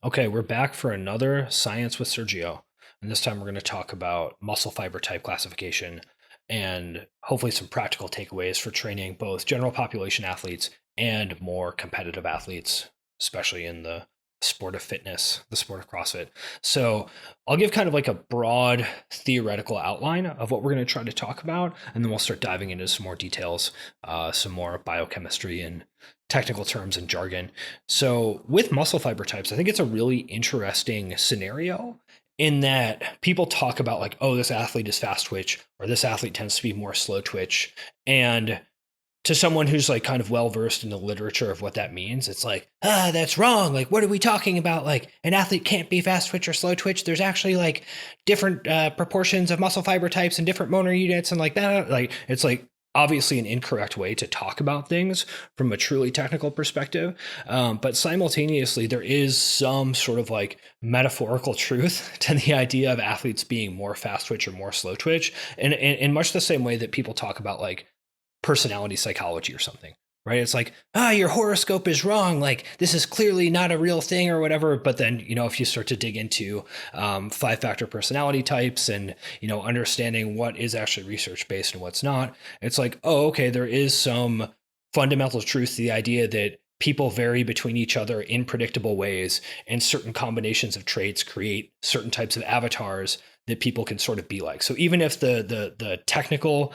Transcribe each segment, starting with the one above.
Okay, we're back for another Science with Sergio. And this time we're going to talk about muscle fiber type classification and hopefully some practical takeaways for training both general population athletes and more competitive athletes, especially in the sport of fitness, the sport of CrossFit. So I'll give kind of like a broad theoretical outline of what we're going to try to talk about, and then we'll start diving into some more details, some more biochemistry and technical terms and jargon. So with muscle fiber types, I think it's a really interesting scenario in that people talk about like, oh, this athlete is fast twitch or this athlete tends to be more slow twitch. And to someone who's like kind of well versed in the literature of what that means, it's like, that's wrong. Like, what are we talking about? Like, an athlete can't be fast twitch or slow twitch. There's actually like different proportions of muscle fiber types and different motor units and like that. Like, it's like obviously an incorrect way to talk about things from a truly technical perspective. But simultaneously, there is some sort of like metaphorical truth to the idea of athletes being more fast twitch or more slow twitch. And in much the same way that people talk about like personality psychology or something, right? It's like, your horoscope is wrong. Like, this is clearly not a real thing or whatever. But then, if you start to dig into 5-factor personality types and, understanding what is actually research based and what's not, it's like, oh, okay, there is some fundamental truth to the idea that people vary between each other in predictable ways, and certain combinations of traits create certain types of avatars that people can sort of be like. So even if the technical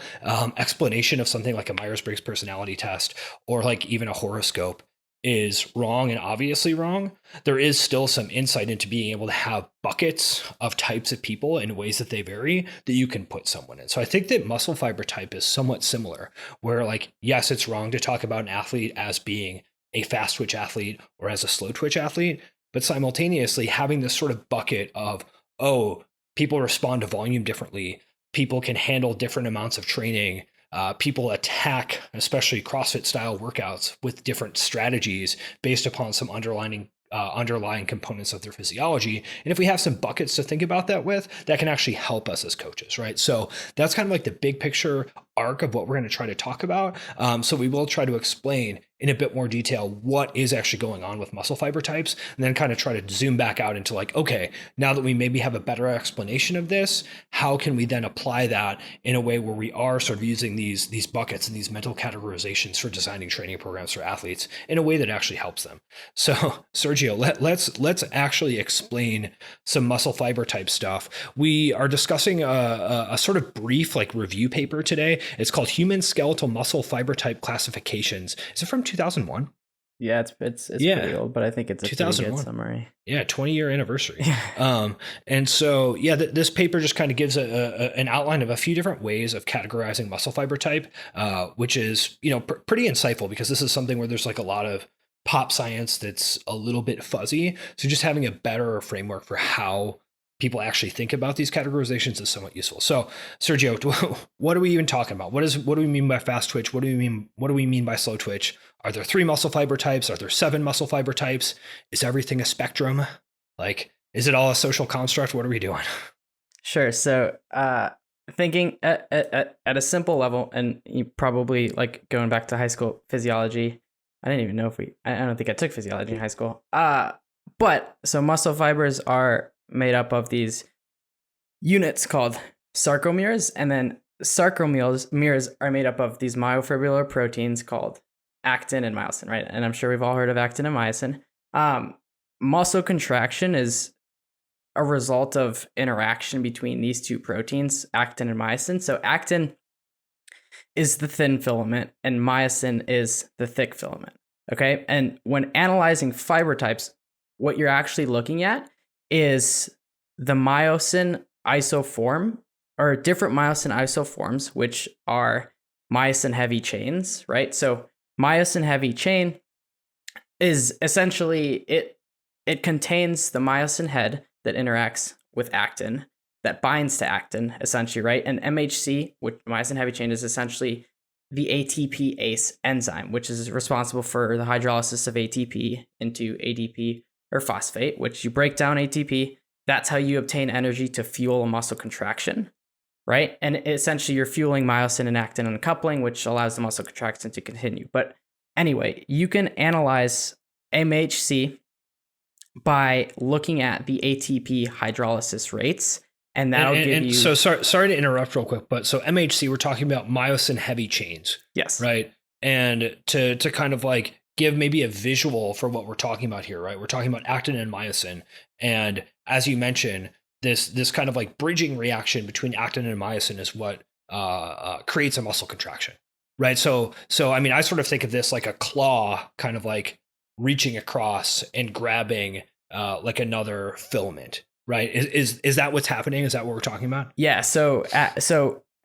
explanation of something like a Myers-Briggs personality test or like even a horoscope is wrong and obviously wrong, there is still some insight into being able to have buckets of types of people in ways that they vary that you can put someone in. So I think that muscle fiber type is somewhat similar, where like, yes, it's wrong to talk about an athlete as being a fast twitch athlete or as a slow twitch athlete, but simultaneously having this sort of bucket of, oh, people respond to volume differently. People can handle different amounts of training. People attack, especially CrossFit style workouts, with different strategies based upon some underlying components of their physiology. And if we have some buckets to think about that with, that can actually help us as coaches, right? So that's kind of like the big picture arc of what we're going to try to talk about. So we will try to explain in a bit more detail what is actually going on with muscle fiber types, and then kind of try to zoom back out into like, okay, now that we maybe have a better explanation of this, how can we then apply that in a way where we are sort of using these buckets and these mental categorizations for designing training programs for athletes in a way that actually helps them. So Sergio, let's actually explain some muscle fiber type stuff. We are discussing a sort of brief like review paper today. It's called Human Skeletal Muscle Fiber Type Classifications. Is it from 2001? Yeah, it's pretty old, but I think it's a pretty good summary. Yeah, 20-year anniversary. And so, yeah, this paper just kind of gives an outline of a few different ways of categorizing muscle fiber type, which is, pretty insightful, because this is something where there's like a lot of pop science that's a little bit fuzzy. So just having a better framework for how people actually think about these categorizations is somewhat useful. So, Sergio, what are we even talking about? What do we mean by fast twitch? What do we mean by slow twitch? Are there 3 muscle fiber types? Are there 7 muscle fiber types? Is everything a spectrum? Like, is it all a social construct? What are we doing? Sure. So, thinking at a simple level, and you probably like going back to high school physiology. I didn't even know I don't think I took physiology in high school. But so muscle fibers are made up of these units called sarcomeres, and then sarcomeres are made up of these myofibrillar proteins called actin and myosin, right? And I'm sure we've all heard of actin and myosin. Muscle contraction is a result of interaction between these two proteins, actin and myosin. So actin is the thin filament and myosin is the thick filament. Okay. And when analyzing fiber types, what you're actually looking at is the myosin isoform, or different myosin isoforms, which are myosin heavy chains, right? So myosin heavy chain is essentially it contains the myosin head that interacts with actin, that binds to actin, essentially, right? And MHC, which myosin heavy chain, is essentially the ATP ACE enzyme, which is responsible for the hydrolysis of ATP into ADP or phosphate, which you break down ATP. That's how you obtain energy to fuel a muscle contraction, right? And essentially you're fueling myosin and actin uncoupling, which allows the muscle contraction to continue. But anyway, you can analyze MHC by looking at the ATP hydrolysis rates, and that'll give you. So sorry to interrupt real quick, but so MHC, we're talking about myosin heavy chains. Yes. Right. And to kind of like give maybe a visual for what we're talking about here, right? We're talking about actin and myosin. And as you mentioned, this kind of like bridging reaction between actin and myosin is what creates a muscle contraction. Right. So I mean, I sort of think of this like a claw kind of like reaching across and grabbing like another filament. Right. Is that what's happening? Is that what we're talking about? Yeah.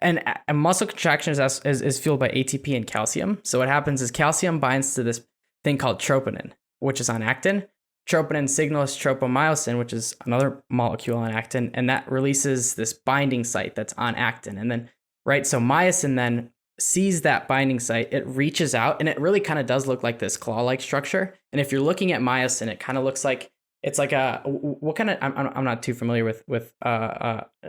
And muscle contraction is fueled by ATP and calcium. So what happens is calcium binds to this thing called troponin, which is on actin. Troponin signals tropomyosin, which is another molecule on actin, and that releases this binding site that's on actin. And then, right, so myosin then sees that binding site, it reaches out, and it really kind of does look like this claw-like structure. And if you're looking at myosin, it kind of looks like it's like what kind of, I'm not too familiar with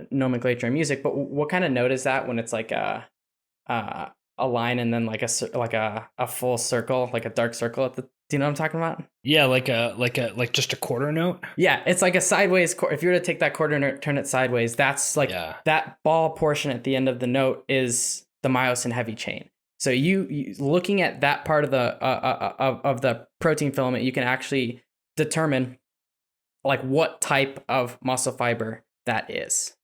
nomenclature in music, but what kind of note is that when it's like a line and then like a full circle, like a dark circle at the, do you know what I'm talking about? Yeah, like just a quarter note. Yeah, it's like a sideways. If you were to take that quarter note, turn it sideways, that's like that ball portion at the end of the note is the myosin heavy chain. So you looking at that part of the protein filament, you can actually determine like what type of muscle fiber that is.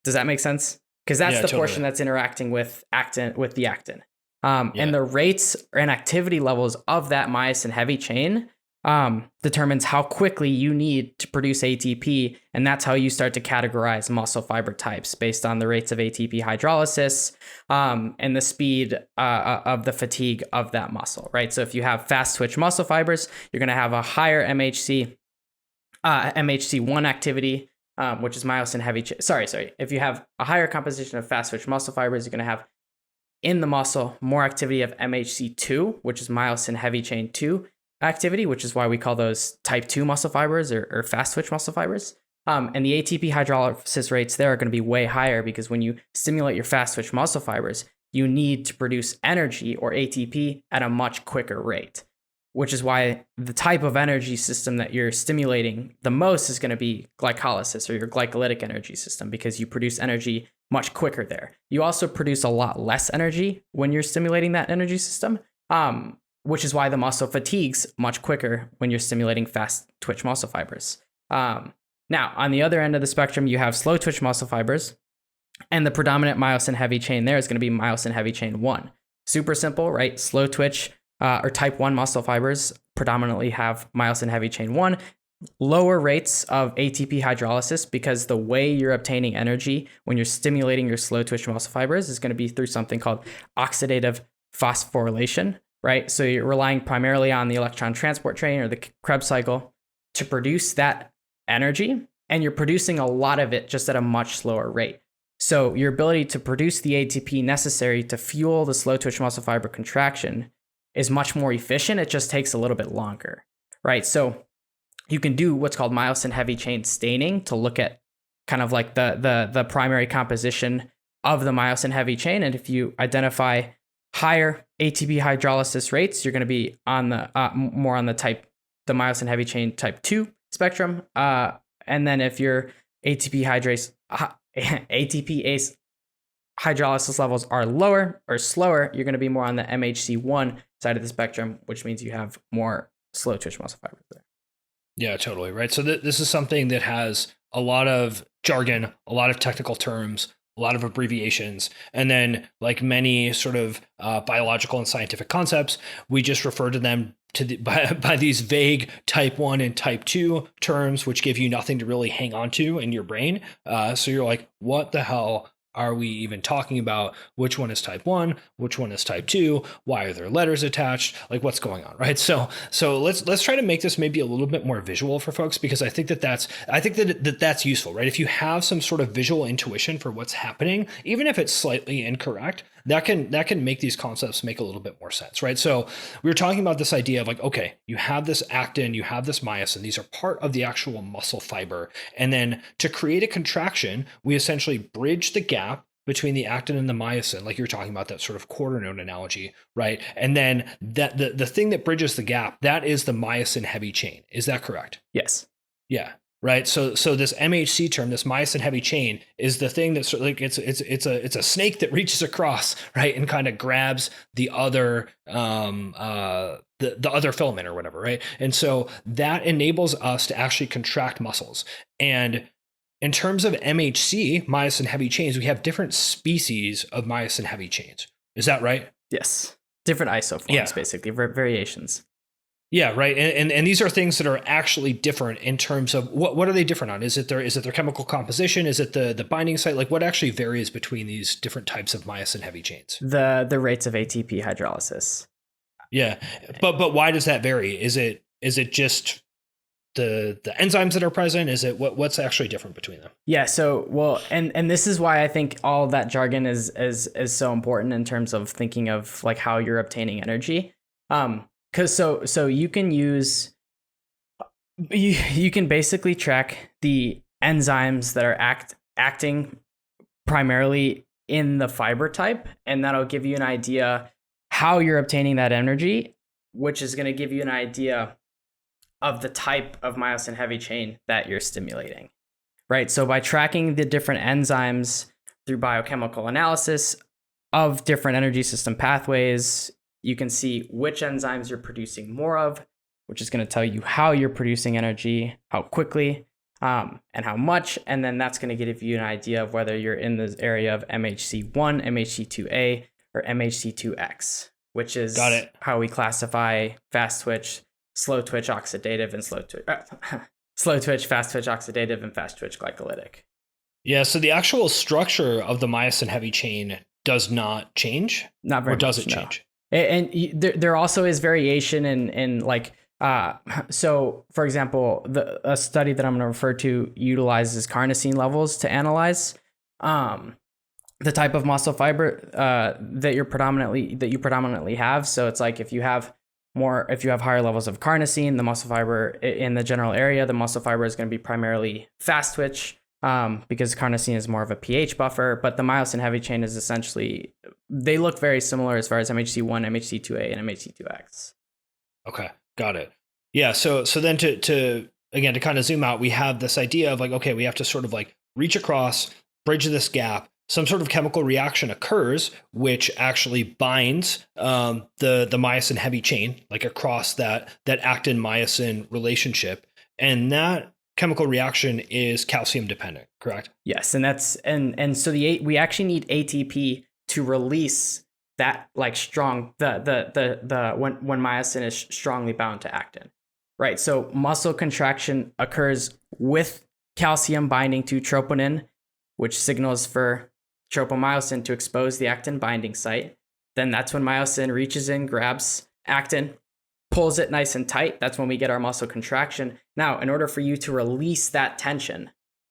Does that make sense? Because that's the portion that's interacting with the actin. And the rates and activity levels of that myosin heavy chain determines how quickly you need to produce ATP. And that's how you start to categorize muscle fiber types based on the rates of ATP hydrolysis and the speed of the fatigue of that muscle, right? So if you have fast twitch muscle fibers, you're going to have a higher MHC1 activity, which is myosin heavy chain. Sorry. If you have a higher composition of fast twitch muscle fibers, you're going to have in the muscle more activity of MHC2, which is myosin heavy chain 2 activity, which is why we call those type 2 muscle fibers or fast twitch muscle fibers. And the ATP hydrolysis rates there are going to be way higher because when you stimulate your fast twitch muscle fibers, you need to produce energy or ATP at a much quicker rate, which is why the type of energy system that you're stimulating the most is going to be glycolysis or your glycolytic energy system because you produce energy much quicker there. You also produce a lot less energy when you're stimulating that energy system, which is why the muscle fatigues much quicker when you're stimulating fast twitch muscle fibers. Now, on the other end of the spectrum, you have slow twitch muscle fibers, and the predominant myosin heavy chain there is going to be myosin heavy chain 1. Super simple, right? Slow twitch or type 1 muscle fibers predominantly have myosin heavy chain 1, lower rates of ATP hydrolysis because the way you're obtaining energy when you're stimulating your slow twitch muscle fibers is going to be through something called oxidative phosphorylation, right? So you're relying primarily on the electron transport train or the Krebs cycle to produce that energy, and you're producing a lot of it just at a much slower rate. So your ability to produce the ATP necessary to fuel the slow twitch muscle fiber contraction is much more efficient. It just takes a little bit longer, right? So you can do what's called myosin heavy chain staining to look at kind of like the primary composition of the myosin heavy chain. And if you identify higher ATP hydrolysis rates, you're going to be on the more on the myosin heavy chain type 2 spectrum. And then if your ATP hydrolysis levels are lower or slower, you're going to be more on the MHC1 side of the spectrum, which means you have more slow twitch muscle fibers there. Yeah, totally. Right. So this is something that has a lot of jargon, a lot of technical terms, a lot of abbreviations. And then like many sort of biological and scientific concepts, we just refer to them by these vague type 1 and type 2 terms, which give you nothing to really hang on to in your brain. So you're like, what the hell are we even talking about? Which one is type 1? Which one is type 2? Why are there letters attached? Like what's going on, right? So let's try to make this maybe a little bit more visual for folks, because I think that's useful, right? If you have some sort of visual intuition for what's happening, even if it's slightly incorrect, that can make these concepts make a little bit more sense, right? So we were talking about this idea of like, okay, you have this actin, you have this myosin, these are part of the actual muscle fiber. And then to create a contraction, we essentially bridge the gap between the actin and the myosin, like you're talking about, that sort of quarter node analogy, right? And then that the thing that bridges the gap, that is the myosin heavy chain. Is that correct? Yes. Yeah. Right. So this MHC term, this myosin heavy chain, is the thing that's like it's a snake that reaches across, right, and kind of grabs the other the other filament or whatever, right? And so that enables us to actually contract muscles. And in terms of MHC, myosin heavy chains, we have different species of myosin heavy chains. Is that right? Yes. Different isoforms, basically, variations. Yeah, right. And these are things that are actually different in terms of what are they different on? Is it their chemical composition? Is it the binding site? Like what actually varies between these different types of myosin heavy chains? The rates of ATP hydrolysis. Yeah. But why does that vary? Is it just the enzymes that are present? Is it what's actually different between them? Yeah, so well, and this is why I think all that jargon is so important in terms of thinking of like how you're obtaining energy. Because so you can use you can basically track the enzymes that are acting primarily in the fiber type, and that'll give you an idea how you're obtaining that energy, which is going to give you an idea of the type of myosin heavy chain that you're stimulating, right? So by tracking the different enzymes through biochemical analysis of different energy system pathways, you can see which enzymes you're producing more of, which is going to tell you how you're producing energy, how quickly, and how much. And then that's going to give you an idea of whether you're in the area of MHC1, MHC2A, or MHC2X, which is how we classify fast twitch, slow twitch, oxidative, and slow twitch, fast twitch, oxidative, and fast twitch glycolytic. Yeah, so the actual structure of the myosin heavy chain does not change? Not very much, or does it change? No. And there also is variation in like, so for example, a study that I'm going to refer to utilizes carnosine levels to analyze the type of muscle fiber that you predominantly have. So it's like if you have higher levels of carnosine, the muscle fiber in the general area, the muscle fiber is going to be primarily fast twitch. Because carnosine is more of a pH buffer, but the myosin heavy chain is essentially, they look very similar as far as MHC1, MHC2A, and MHC2X. Okay, got it. Yeah, so then to kind of zoom out, we have this idea of like, okay, we have to sort of like reach across, bridge this gap. Some sort of chemical reaction occurs, which actually binds the myosin heavy chain, like across that actin myosin relationship, and that chemical reaction is calcium dependent, correct? Yes, and so we actually need ATP to release that like strong when myosin is strongly bound to actin, right? So muscle contraction occurs with calcium binding to troponin, which signals for tropomyosin to expose the actin binding site. Then that's when myosin reaches in, grabs actin, pulls it nice and tight. That's when we get our muscle contraction. Now, in order for you to release that tension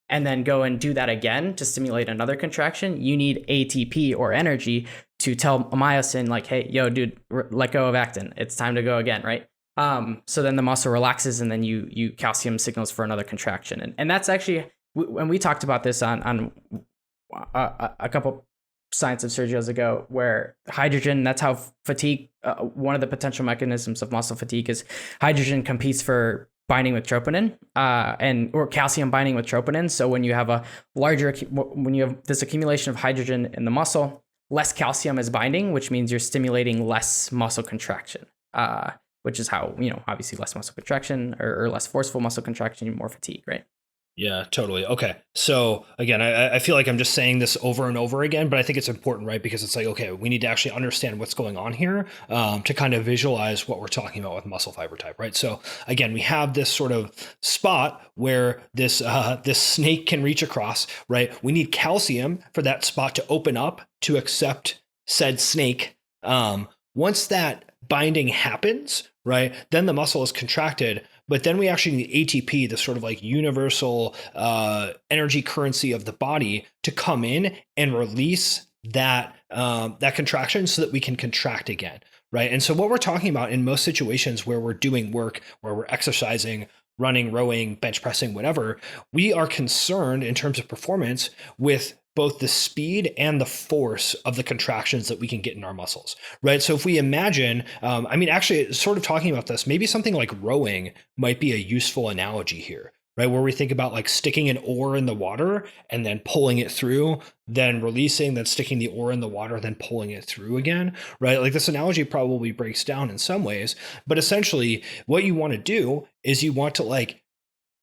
and then go and do that again to stimulate another contraction, you need ATP or energy to tell myosin like, hey, yo, dude, let go of actin. It's time to go again, right? So then the muscle relaxes and then you calcium signals for another contraction. And that's actually, when we talked about this on a couple Science of Sergio's ago, where hydrogen, that's how fatigue, one of the potential mechanisms of muscle fatigue is hydrogen competes for binding with troponin or calcium binding with troponin. So when you have when you have this accumulation of hydrogen in the muscle, less calcium is binding, which means you're stimulating less muscle contraction, which is how, obviously less muscle contraction or less forceful muscle contraction, more fatigue, right? Yeah, totally. Okay. So again, I feel like I'm just saying this over and over again, but I think it's important, right? Because it's like, okay, we need to actually understand what's going on here to kind of visualize what we're talking about with muscle fiber type, right? So again, we have this sort of spot where this snake can reach across, right? We need calcium for that spot to open up to accept said snake. Once that binding happens, right, then the muscle is contracted. But then we actually need ATP, the sort of like universal energy currency of the body, to come in and release that contraction so that we can contract again, right? And so what we're talking about in most situations where we're doing work, where we're exercising, running, rowing, bench pressing, whatever, we are concerned in terms of performance with both the speed and the force of the contractions that we can get in our muscles, right? So if we imagine, actually, sort of talking about this, maybe something like rowing might be a useful analogy here, right? Where we think about like sticking an oar in the water and then pulling it through, then releasing, then sticking the oar in the water, then pulling it through again, right? Like this analogy probably breaks down in some ways, but essentially what you want to do is you want to like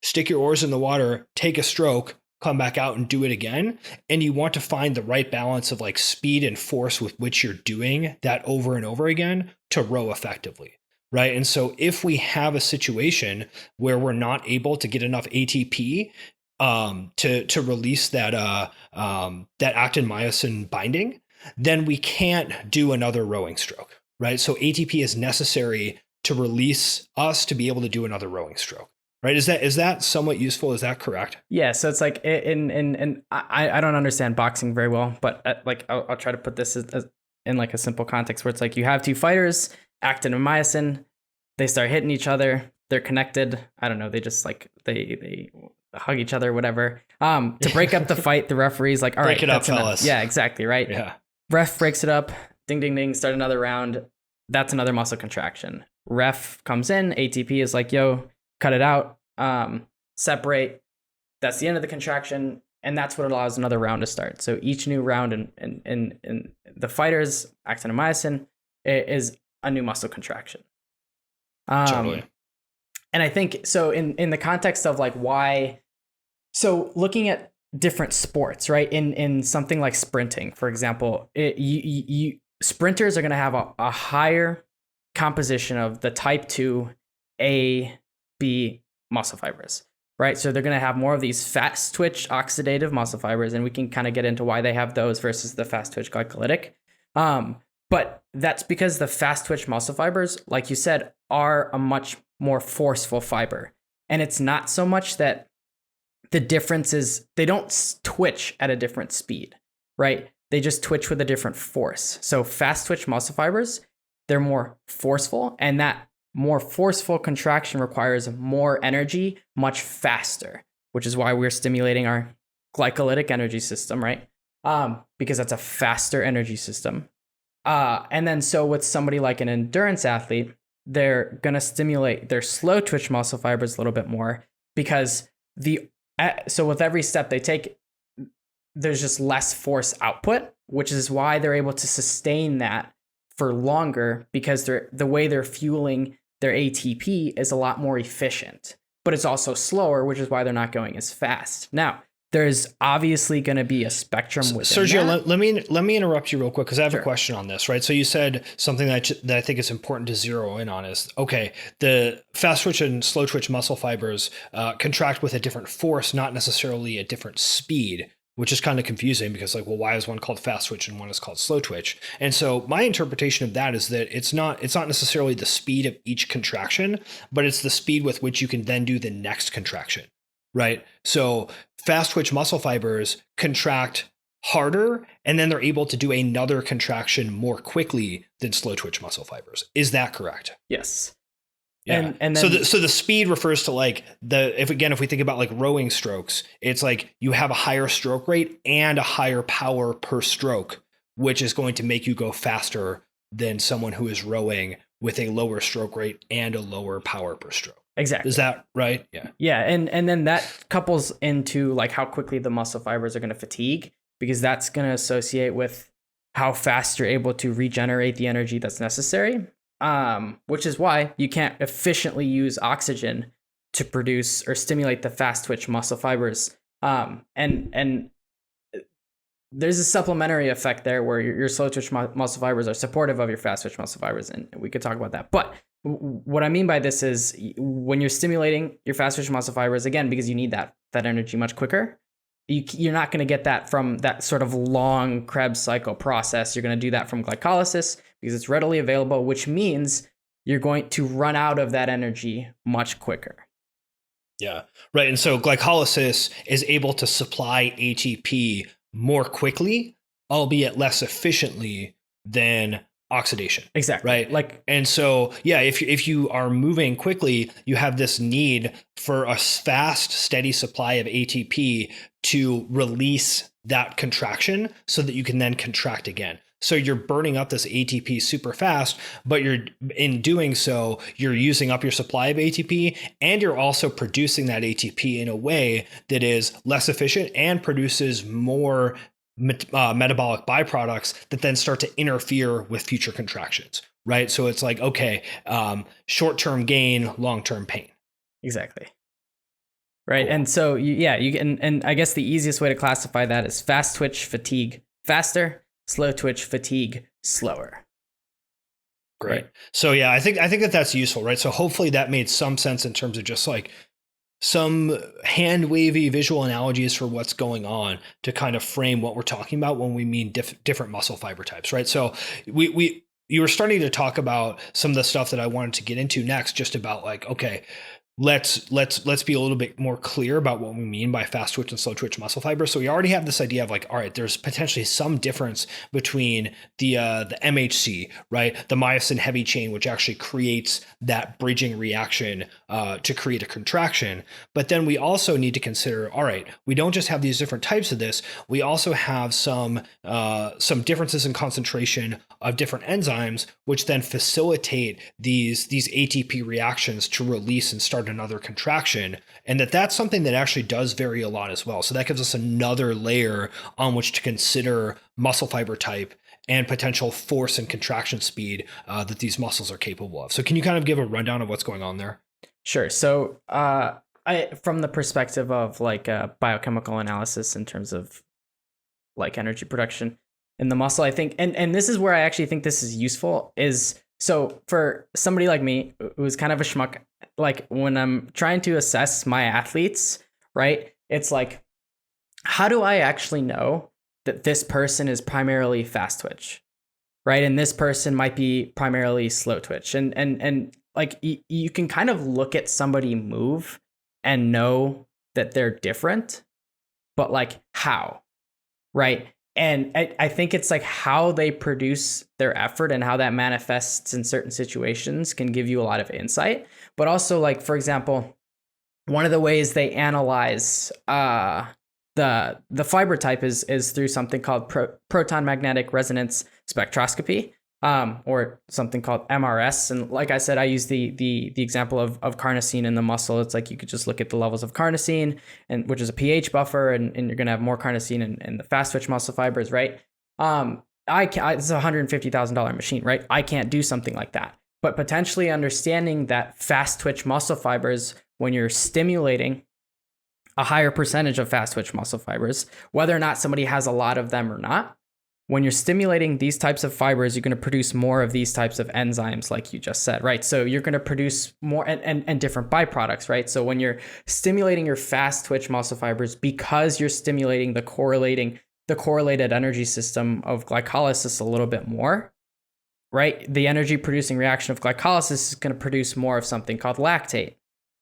stick your oars in the water, take a stroke, come back out and do it again. And you want to find the right balance of like speed and force with which you're doing that over and over again to row effectively. Right. And so if we have a situation where we're not able to get enough ATP to release that actin myosin binding, then we can't do another rowing stroke. Right. So ATP is necessary to release us to be able to do another rowing stroke. Right. Is that somewhat useful? Is that correct? Yeah. So it's like I don't understand boxing very well, but I'll try to put this as in like a simple context where it's like you have two fighters, actin and myosin, they start hitting each other, they're connected. I don't know. They just like they hug each other, whatever. To break up the fight, the referee's like, all right, break it up, fellas. Yeah, exactly. Right. Yeah. Ref breaks it up. Ding, ding, ding. Start another round. That's another muscle contraction. Ref comes in. ATP is like, yo, cut it out, separate. That's the end of the contraction, and that's what allows another round to start. So each new round in the fighters, actin and myosin, is a new muscle contraction. Totally. And I think so in the context of like why, so looking at different sports, right? In something like sprinting, for example, sprinters are going to have a higher composition of the type 2 A, B muscle fibers, right? So they're going to have more of these fast twitch oxidative muscle fibers, and we can kind of get into why they have those versus the fast twitch glycolytic. But that's because the fast twitch muscle fibers, like you said, are a much more forceful fiber. And it's not so much that the difference is they don't twitch at a different speed, right? They just twitch with a different force. So fast twitch muscle fibers, they're more forceful, and that more forceful contraction requires more energy much faster, which is why we're stimulating our glycolytic energy system, right? Because that's a faster energy system. And then so with somebody like an endurance athlete, they're going to stimulate their slow twitch muscle fibers a little bit more because so with every step they take, there's just less force output, which is why they're able to sustain that for longer because the way they're fueling their ATP is a lot more efficient, but it's also slower, which is why they're not going as fast. Now, there's obviously going to be a spectrum within Sergio, that. let me interrupt you real quick because I have Sure. a question on this, right? So you said something that I think is important to zero in on is, okay, the fast twitch and slow twitch muscle fibers contract with a different force, not necessarily a different speed, which is kind of confusing because like, well, why is one called fast twitch and one is called slow twitch? And so my interpretation of that is that it's not necessarily the speed of each contraction, but it's the speed with which you can then do the next contraction. Right. So fast twitch muscle fibers contract harder and then they're able to do another contraction more quickly than slow twitch muscle fibers. Is that correct? Yes. Yeah. And then, so the speed refers to like if we think about like rowing strokes, it's like you have a higher stroke rate and a higher power per stroke, which is going to make you go faster than someone who is rowing with a lower stroke rate and a lower power per stroke. Exactly. Is that right? Yeah. Yeah. And then that couples into like how quickly the muscle fibers are going to fatigue, because that's going to associate with how fast you're able to regenerate the energy that's necessary. Which is why you can't efficiently use oxygen to produce or stimulate the fast twitch muscle fibers. And there's a supplementary effect there where your slow twitch muscle fibers are supportive of your fast twitch muscle fibers. And we could talk about that. But what I mean by this is when you're stimulating your fast twitch muscle fibers, again, because you need that energy much quicker, you're not going to get that from that sort of long Krebs cycle process. You're going to do that from glycolysis because it's readily available, which means you're going to run out of that energy much quicker. Yeah, right. And so glycolysis is able to supply ATP more quickly, albeit less efficiently than oxidation. Exactly. Right. Like, and so, yeah, if you are moving quickly, you have this need for a fast, steady supply of ATP to release that contraction so that you can then contract again. So you're burning up this ATP super fast, but in doing so, you're using up your supply of ATP, and you're also producing that ATP in a way that is less efficient and produces more metabolic byproducts that then start to interfere with future contractions, right? So it's like, okay, short-term gain, long-term pain. exactly. Right. Cool. And so, you can, and I guess the easiest way to classify that is fast twitch fatigue faster, slow twitch fatigue slower. Great. Right. So yeah, I think that's useful, right? So hopefully that made some sense in terms of just like some hand wavy visual analogies for what's going on to kind of frame what we're talking about when we mean different muscle fiber types, right? So you were starting to talk about some of the stuff that I wanted to get into next, just about like, okay, let's be a little bit more clear about what we mean by fast twitch and slow twitch muscle fiber. So we already have this idea of like, all right, there's potentially some difference between the MHC, right, the myosin heavy chain, which actually creates that bridging reaction to create a contraction. But then we also need to consider, all right, we don't just have these different types of this, we also have some differences in concentration of different enzymes, which then facilitate these ATP reactions to release and start another contraction, and that's something that actually does vary a lot as well. So that gives us another layer on which to consider muscle fiber type and potential force and contraction speed that these muscles are capable of. So can you kind of give a rundown of what's going on there? Sure. So from the perspective of like biochemical analysis in terms of like energy production in the muscle, I think, and this is where I actually think this is useful, is so for somebody like me who's kind of a schmuck, like when I'm trying to assess my athletes, right, it's like, how do I actually know that this person is primarily fast twitch, right, and this person might be primarily slow twitch, and like you can kind of look at somebody move and know that they're different, but like how, right? And I think it's like how they produce their effort and how that manifests in certain situations can give you a lot of insight. But also, like, for example, one of the ways they analyze the fiber type is through something called proton magnetic resonance spectroscopy, or something called MRS. And like I said, I use the example of carnosine in the muscle. It's like you could just look at the levels of carnosine, and which is a pH buffer, and you're going to have more carnosine in the fast twitch muscle fibers, right? It's a $150,000 machine, right? I can't do something like that. But potentially understanding that fast twitch muscle fibers, when you're stimulating a higher percentage of fast twitch muscle fibers, whether or not somebody has a lot of them or not, when you're stimulating these types of fibers, you're going to produce more of these types of enzymes, like you just said, right? So you're going to produce more and different byproducts, right? So when you're stimulating your fast twitch muscle fibers, because you're stimulating the correlated energy system of glycolysis a little bit more, right? The energy producing reaction of glycolysis is going to produce more of something called lactate,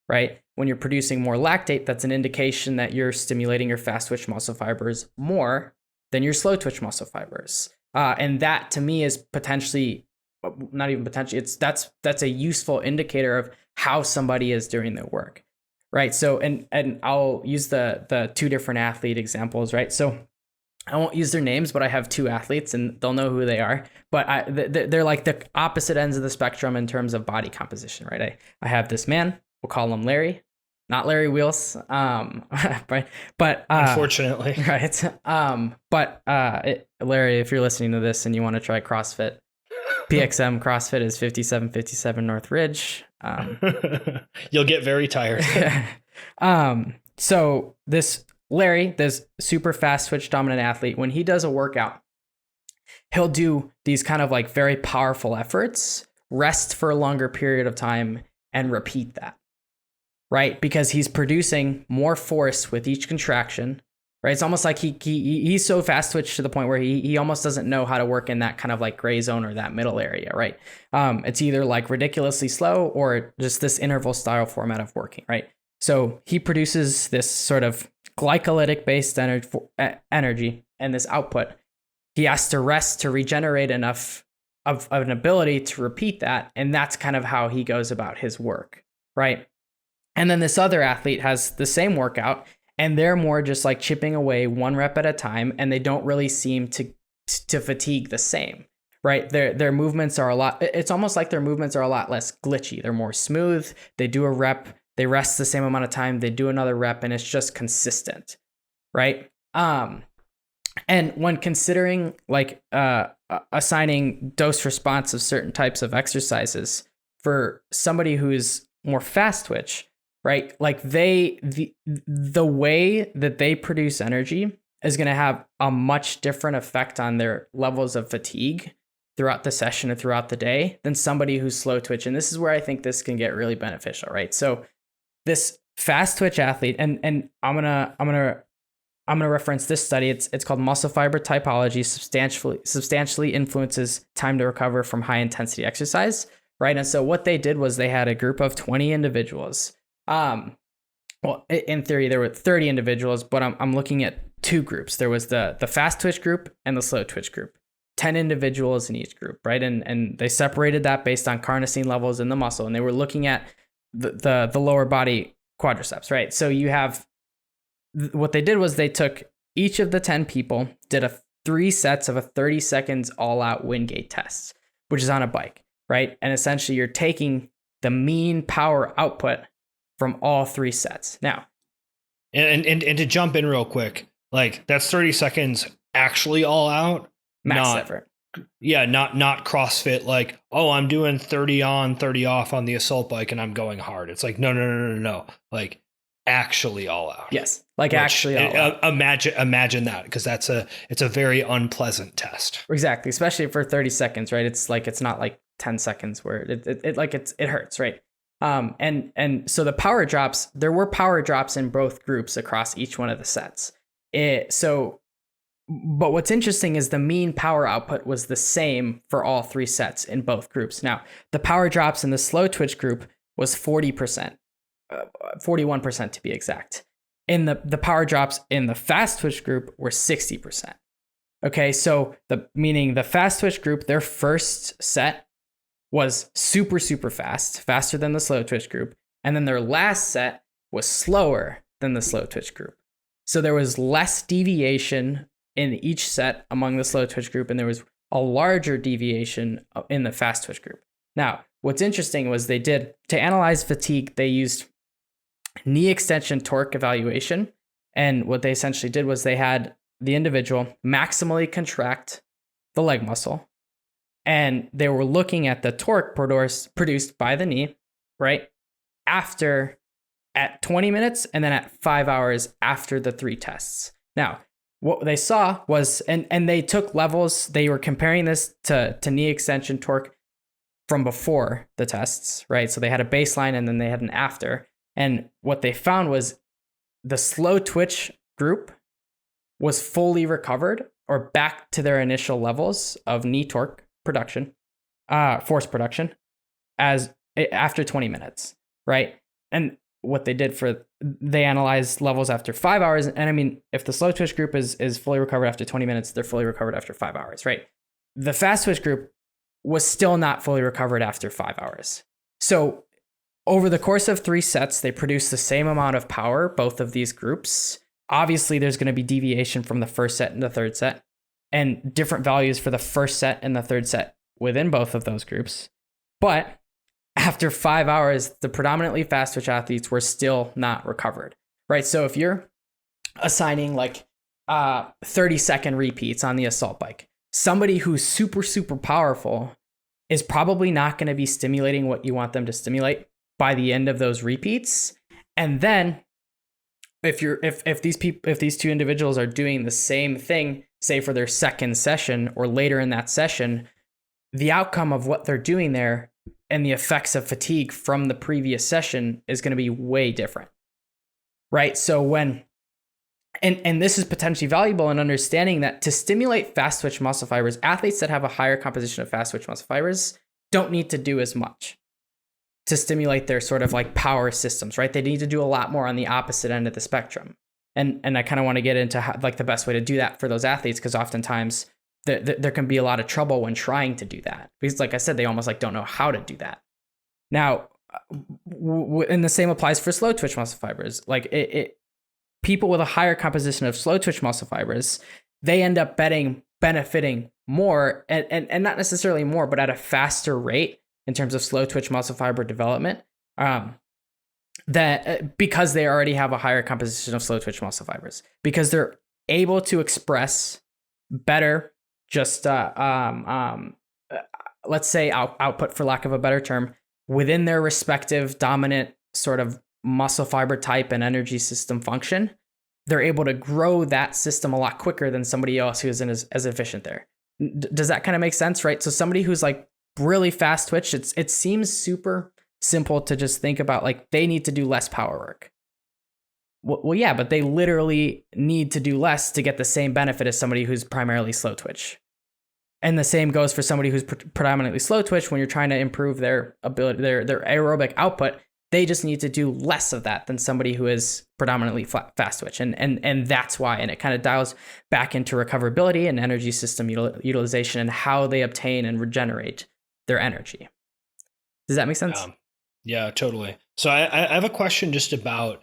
right? When you're producing more lactate, that's an indication that you're stimulating your fast twitch muscle fibers more than your slow twitch muscle fibers. And that to me is potentially, not even potentially, that's a useful indicator of how somebody is doing their work, right? So, and I'll use the two different athlete examples, right? So I won't use their names, but I have two athletes and they'll know who they are, but they're like the opposite ends of the spectrum in terms of body composition, right? I have this man, we'll call him Larry, not Larry Wheels, but Unfortunately, right. Larry, if you're listening to this and you want to try CrossFit, PXM CrossFit is 5757 North Ridge. You'll get very tired. So this Larry, this super fast twitch dominant athlete, when he does a workout, he'll do these kind of like very powerful efforts, rest for a longer period of time, and repeat that. Right? Because he's producing more force with each contraction, right? It's almost like he's so fast twitch to the point where he almost doesn't know how to work in that kind of like gray zone or that middle area, right? It's either like ridiculously slow or just this interval style format of working, right? So he produces this sort of glycolytic based energy and this output. He has to rest to regenerate enough of an ability to repeat that. And that's kind of how he goes about his work, right? And then this other athlete has the same workout, and they're more just like chipping away 1 rep at a time, and they don't really seem to fatigue the same, right? Their movements are it's almost like their movements are a lot less glitchy. They're more smooth. They do a rep, they rest the same amount of time, they do another rep, and it's just consistent, right? And when considering like assigning dose response of certain types of exercises for somebody who's more fast twitch, right? Like the way that they produce energy is going to have a much different effect on their levels of fatigue throughout the session and throughout the day than somebody who's slow twitch. And this is where I think this can get really beneficial, right? So this fast twitch athlete, and I'm gonna reference this study. It's called Muscle Fiber Typology substantially influences time to recover from high intensity exercise, right? And so what they did was they had a group of 20 individuals. Well, in theory, there were 30 individuals, but I'm looking at 2 groups. There was the fast twitch group and the slow twitch group. 10 individuals in each group, right? And they separated that based on carnosine levels in the muscle, and they were looking at the lower body quadriceps, right? So you have, what they did was they took each of the 10 people, did 3 sets of a 30 seconds all out Wingate test, which is on a bike, right? And essentially you're taking the mean power output from all 3 sets. Now, and to jump in real quick, like that's 30 seconds actually all out, max effort. Yeah, not CrossFit, like, oh, I'm doing 30 on, 30 off on the assault bike and I'm going hard. It's like, no. Like actually all out. Yes. Like actually all out. Imagine that, because it's a very unpleasant test. Exactly. Especially for 30 seconds, right? It's like, it's not like 10 seconds where it hurts, right? And so the power drops, there were power drops in both groups across each one of the sets. But what's interesting is the mean power output was the same for all 3 sets in both groups. Now, the power drops in the slow twitch group was 40%, 41% to be exact. In the power drops in the fast twitch group were 60%. Okay, so meaning the fast twitch group, their first set was super, super fast, faster than the slow twitch group. And then their last set was slower than the slow twitch group. So there was less deviation in each set among the slow twitch group, and there was a larger deviation in the fast twitch group. Now, what's interesting was to analyze fatigue, they used knee extension torque evaluation. And what they essentially did was they had the individual maximally contract the leg muscle, and they were looking at the torque produced by the knee, right? At 20 minutes and then at 5 hours after the 3 tests. Now, what they saw was, and they took levels, they were comparing this to knee extension torque from before the tests, right? So they had a baseline and then they had an after. And what they found was the slow twitch group was fully recovered or back to their initial levels of knee torque production, force production, as after 20 minutes, right? And what they did they analyzed levels after 5 hours. And I mean, if the slow twitch group is fully recovered after 20 minutes, they're fully recovered after 5 hours, right? The fast twitch group was still not fully recovered after 5 hours. So over the course of 3 sets, they produced the same amount of power, both of these groups. Obviously, there's going to be deviation from the first set and the third set, and different values for the first set and the third set within both of those groups. But after 5 hours, the predominantly fast twitch athletes were still not recovered, right? So if you're assigning like 30-second repeats on the assault bike, somebody who's super, super powerful is probably not going to be stimulating what you want them to stimulate by the end of those repeats. And then if these 2 individuals are doing the same thing, say for their second session or later in that session, the outcome of what they're doing there and the effects of fatigue from the previous session is going to be way different, right? So and this is potentially valuable in understanding that to stimulate fast twitch muscle fibers, athletes that have a higher composition of fast twitch muscle fibers don't need to do as much to stimulate their sort of like power systems, right? They need to do a lot more on the opposite end of the spectrum. And I kind of want to get into how, like the best way to do that for those athletes, because oftentimes there can be a lot of trouble when trying to do that, because like I said, they almost like don't know how to do that. Now, and the same applies for slow twitch muscle fibers. Like people with a higher composition of slow twitch muscle fibers, they end up benefiting more, and not necessarily more, but at a faster rate in terms of slow twitch muscle fiber development, that because they already have a higher composition of slow twitch muscle fibers, because they're able to express better, just let's say output, for lack of a better term, within their respective dominant sort of muscle fiber type and energy system function. They're able to grow that system a lot quicker than somebody else who isn't as efficient there. Does that kind of make sense, right? So somebody who's like really fast twitch, it seems super simple to just think about like they need to do less power work. Well, yeah, but they literally need to do less to get the same benefit as somebody who's primarily slow twitch. And the same goes for somebody who's predominantly slow twitch. When you're trying to improve their ability, their aerobic output, they just need to do less of that than somebody who is predominantly fast twitch. And that's why, and it kind of dials back into recoverability and energy system utilization and how they obtain and regenerate their energy. Does that make sense? Yeah, totally. So I have a question just about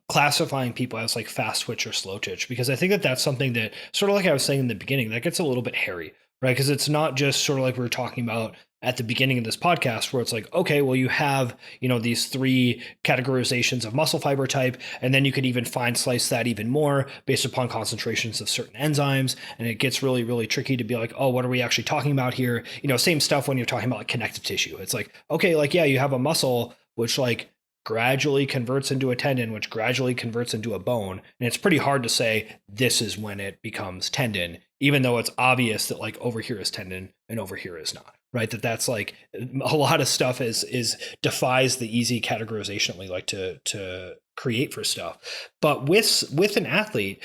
classifying people as like fast twitch or slow twitch, because I think that that's something that, sort of like I was saying in the beginning, that gets a little bit hairy, right? Because it's not just sort of like we were talking about at the beginning of this podcast, where it's like, okay, well, you have, these three categorizations of muscle fiber type, and then you could even slice that even more based upon concentrations of certain enzymes. And it gets really, really tricky to be like, oh, what are we actually talking about here? Same stuff when you're talking about like connective tissue. It's like, okay, like, yeah, you have a muscle, which like gradually converts into a tendon, which gradually converts into a bone. And it's pretty hard to say this is when it becomes tendon, even though it's obvious that like over here is tendon and over here is not, right? That's like a lot of stuff is defies the easy categorization that we like to create for stuff. But with an athlete,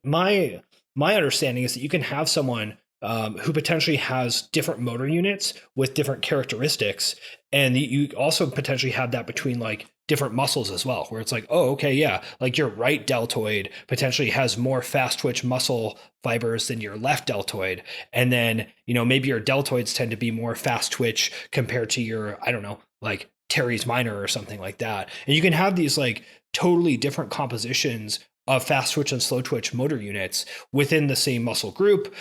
my understanding is that you can have someone who potentially has different motor units with different characteristics. And you also potentially have that between like different muscles as well, where it's like, oh, okay, yeah, like your right deltoid potentially has more fast twitch muscle fibers than your left deltoid. And then, maybe your deltoids tend to be more fast twitch compared to your, I don't know, like teres minor or something like that. And you can have these like totally different compositions of fast twitch and slow twitch motor units within the same muscle group.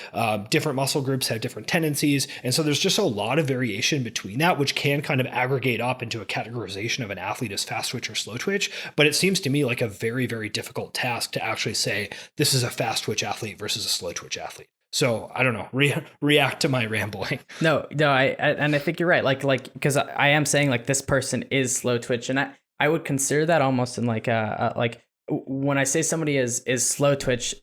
Different muscle groups have different tendencies. And so there's just a lot of variation between that, which can kind of aggregate up into a categorization of an athlete as fast twitch or slow twitch. But it seems to me like a very, very difficult task to actually say this is a fast twitch athlete versus a slow twitch athlete. So I don't know, react to my rambling. No, I think you're right. Like, because I am saying like this person is slow twitch, and I would consider that almost in like like, when I say somebody is slow twitch,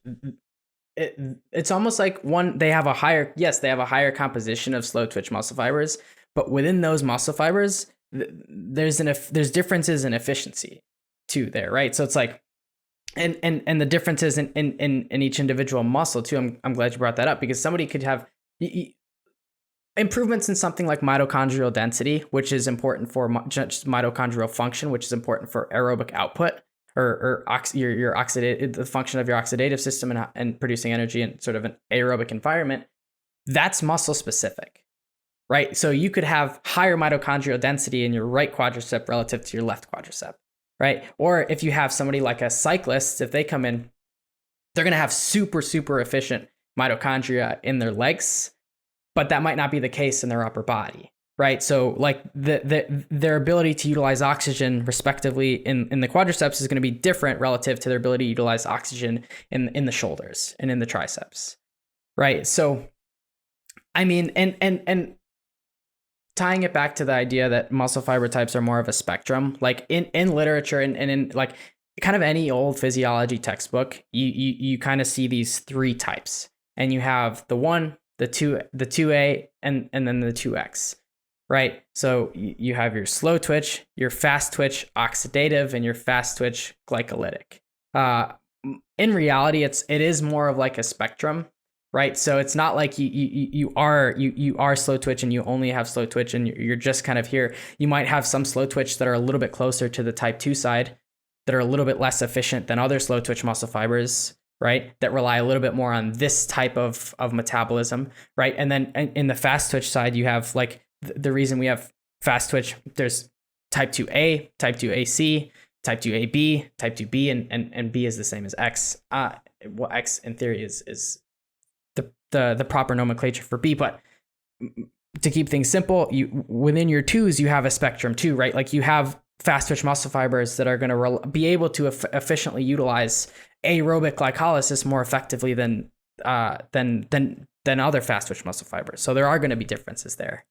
it's almost like they have a higher composition of slow twitch muscle fibers, but within those muscle fibers, there's differences in efficiency too there, right? So it's like, and the differences in each individual muscle too. I'm glad you brought that up, because somebody could have improvements in something like mitochondrial density, which is important for just mitochondrial function, which is important for aerobic output. Or your oxidative, the function of your oxidative system and producing energy in sort of an aerobic environment, that's muscle specific, right? So you could have higher mitochondrial density in your right quadricep relative to your left quadricep, right? Or if you have somebody like a cyclist, if they come in, they're going to have super, super efficient mitochondria in their legs, but that might not be the case in their upper body. Right. So like their ability to utilize oxygen respectively in the quadriceps is going to be different relative to their ability to utilize oxygen in the shoulders and in the triceps. Right. So, I mean, and tying it back to the idea that muscle fiber types are more of a spectrum, like in literature and in like kind of any old physiology textbook, you kind of see these three types, and you have the 1, the 2, the 2A, and then the 2X. Right. So you have your slow twitch, your fast twitch oxidative, and your fast twitch glycolytic. In reality, it is more of like a spectrum, right? So it's not like you are slow twitch and you only have slow twitch and you're just kind of here. You might have some slow twitch that are a little bit closer to the type 2 side, that are a little bit less efficient than other slow twitch muscle fibers. right, that rely a little bit more on this type of metabolism, right? And then in the fast twitch side, you have like the reason we have fast twitch, there's type 2A, type 2AC, type 2AB, type 2B, and B is the same as X. Well, X in theory is the proper nomenclature for B, but to keep things simple, you within your twos, you have a spectrum too, right? Like you have fast twitch muscle fibers that are going to be able to efficiently utilize aerobic glycolysis more effectively than other fast twitch muscle fibers. So there are going to be differences there.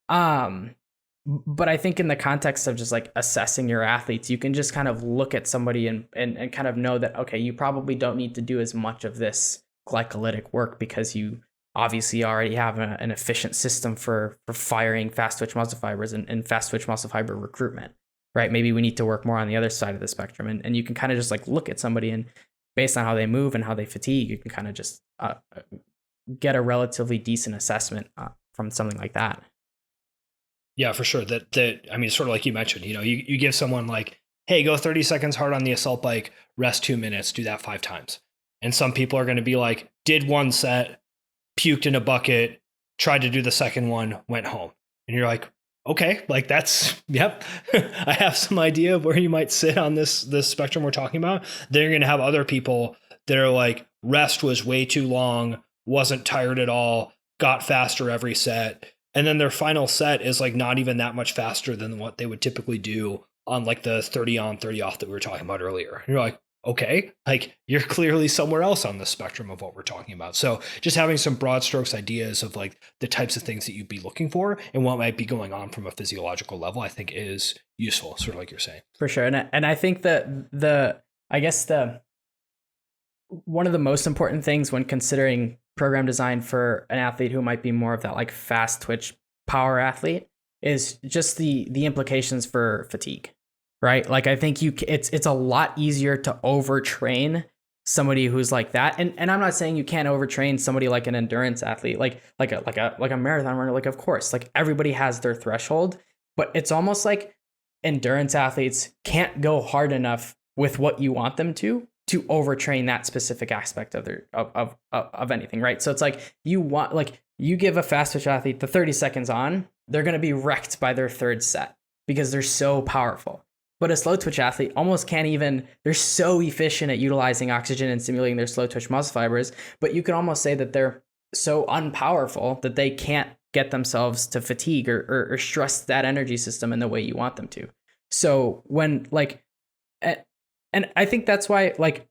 But I think in the context of just like assessing your athletes, you can just kind of look at somebody and kind of know that, okay, you probably don't need to do as much of this glycolytic work because you obviously already have an efficient system for firing fast twitch muscle fibers and fast twitch muscle fiber recruitment, right? Maybe we need to work more on the other side of the spectrum. And you can kind of just like look at somebody and based on how they move and how they fatigue, you can kind of just get a relatively decent assessment from something like that. Yeah, for sure. That I mean, sort of like you mentioned, you give someone like, hey, go 30 seconds hard on the assault bike, rest 2 minutes, do that 5 times. And some people are going to be like, did 1 set, puked in a bucket, tried to do the second one, went home. And you're like, okay, like that's, yep, I have some idea of where you might sit on this spectrum we're talking about. Then you're going to have other people that are like, rest was way too long, wasn't tired at all, got faster every set. And then their final set is like not even that much faster than what they would typically do on like the 30 on, 30 off that we were talking about earlier. And you're like, okay, like you're clearly somewhere else on the spectrum of what we're talking about. So just having some broad strokes ideas of like the types of things that you'd be looking for and what might be going on from a physiological level, I think is useful, sort of like you're saying. For sure. And I think that one of the most important things when considering program design for an athlete who might be more of that like fast twitch power athlete is just the implications for fatigue. Right? Like I think it's a lot easier to overtrain somebody who's like that. And I'm not saying you can't overtrain somebody like an endurance athlete, like a marathon runner. Like, of course, like everybody has their threshold, but it's almost like endurance athletes can't go hard enough with what you want them to overtrain that specific aspect of their of anything, right? So it's like you give a fast twitch athlete the 30 seconds on, they're going to be wrecked by their third set because they're so powerful. But a slow twitch athlete almost can't even, they're so efficient at utilizing oxygen and stimulating their slow twitch muscle fibers, but you can almost say that they're so unpowerful that they can't get themselves to fatigue or stress that energy system in the way you want them to. So when like, and I think that's why like,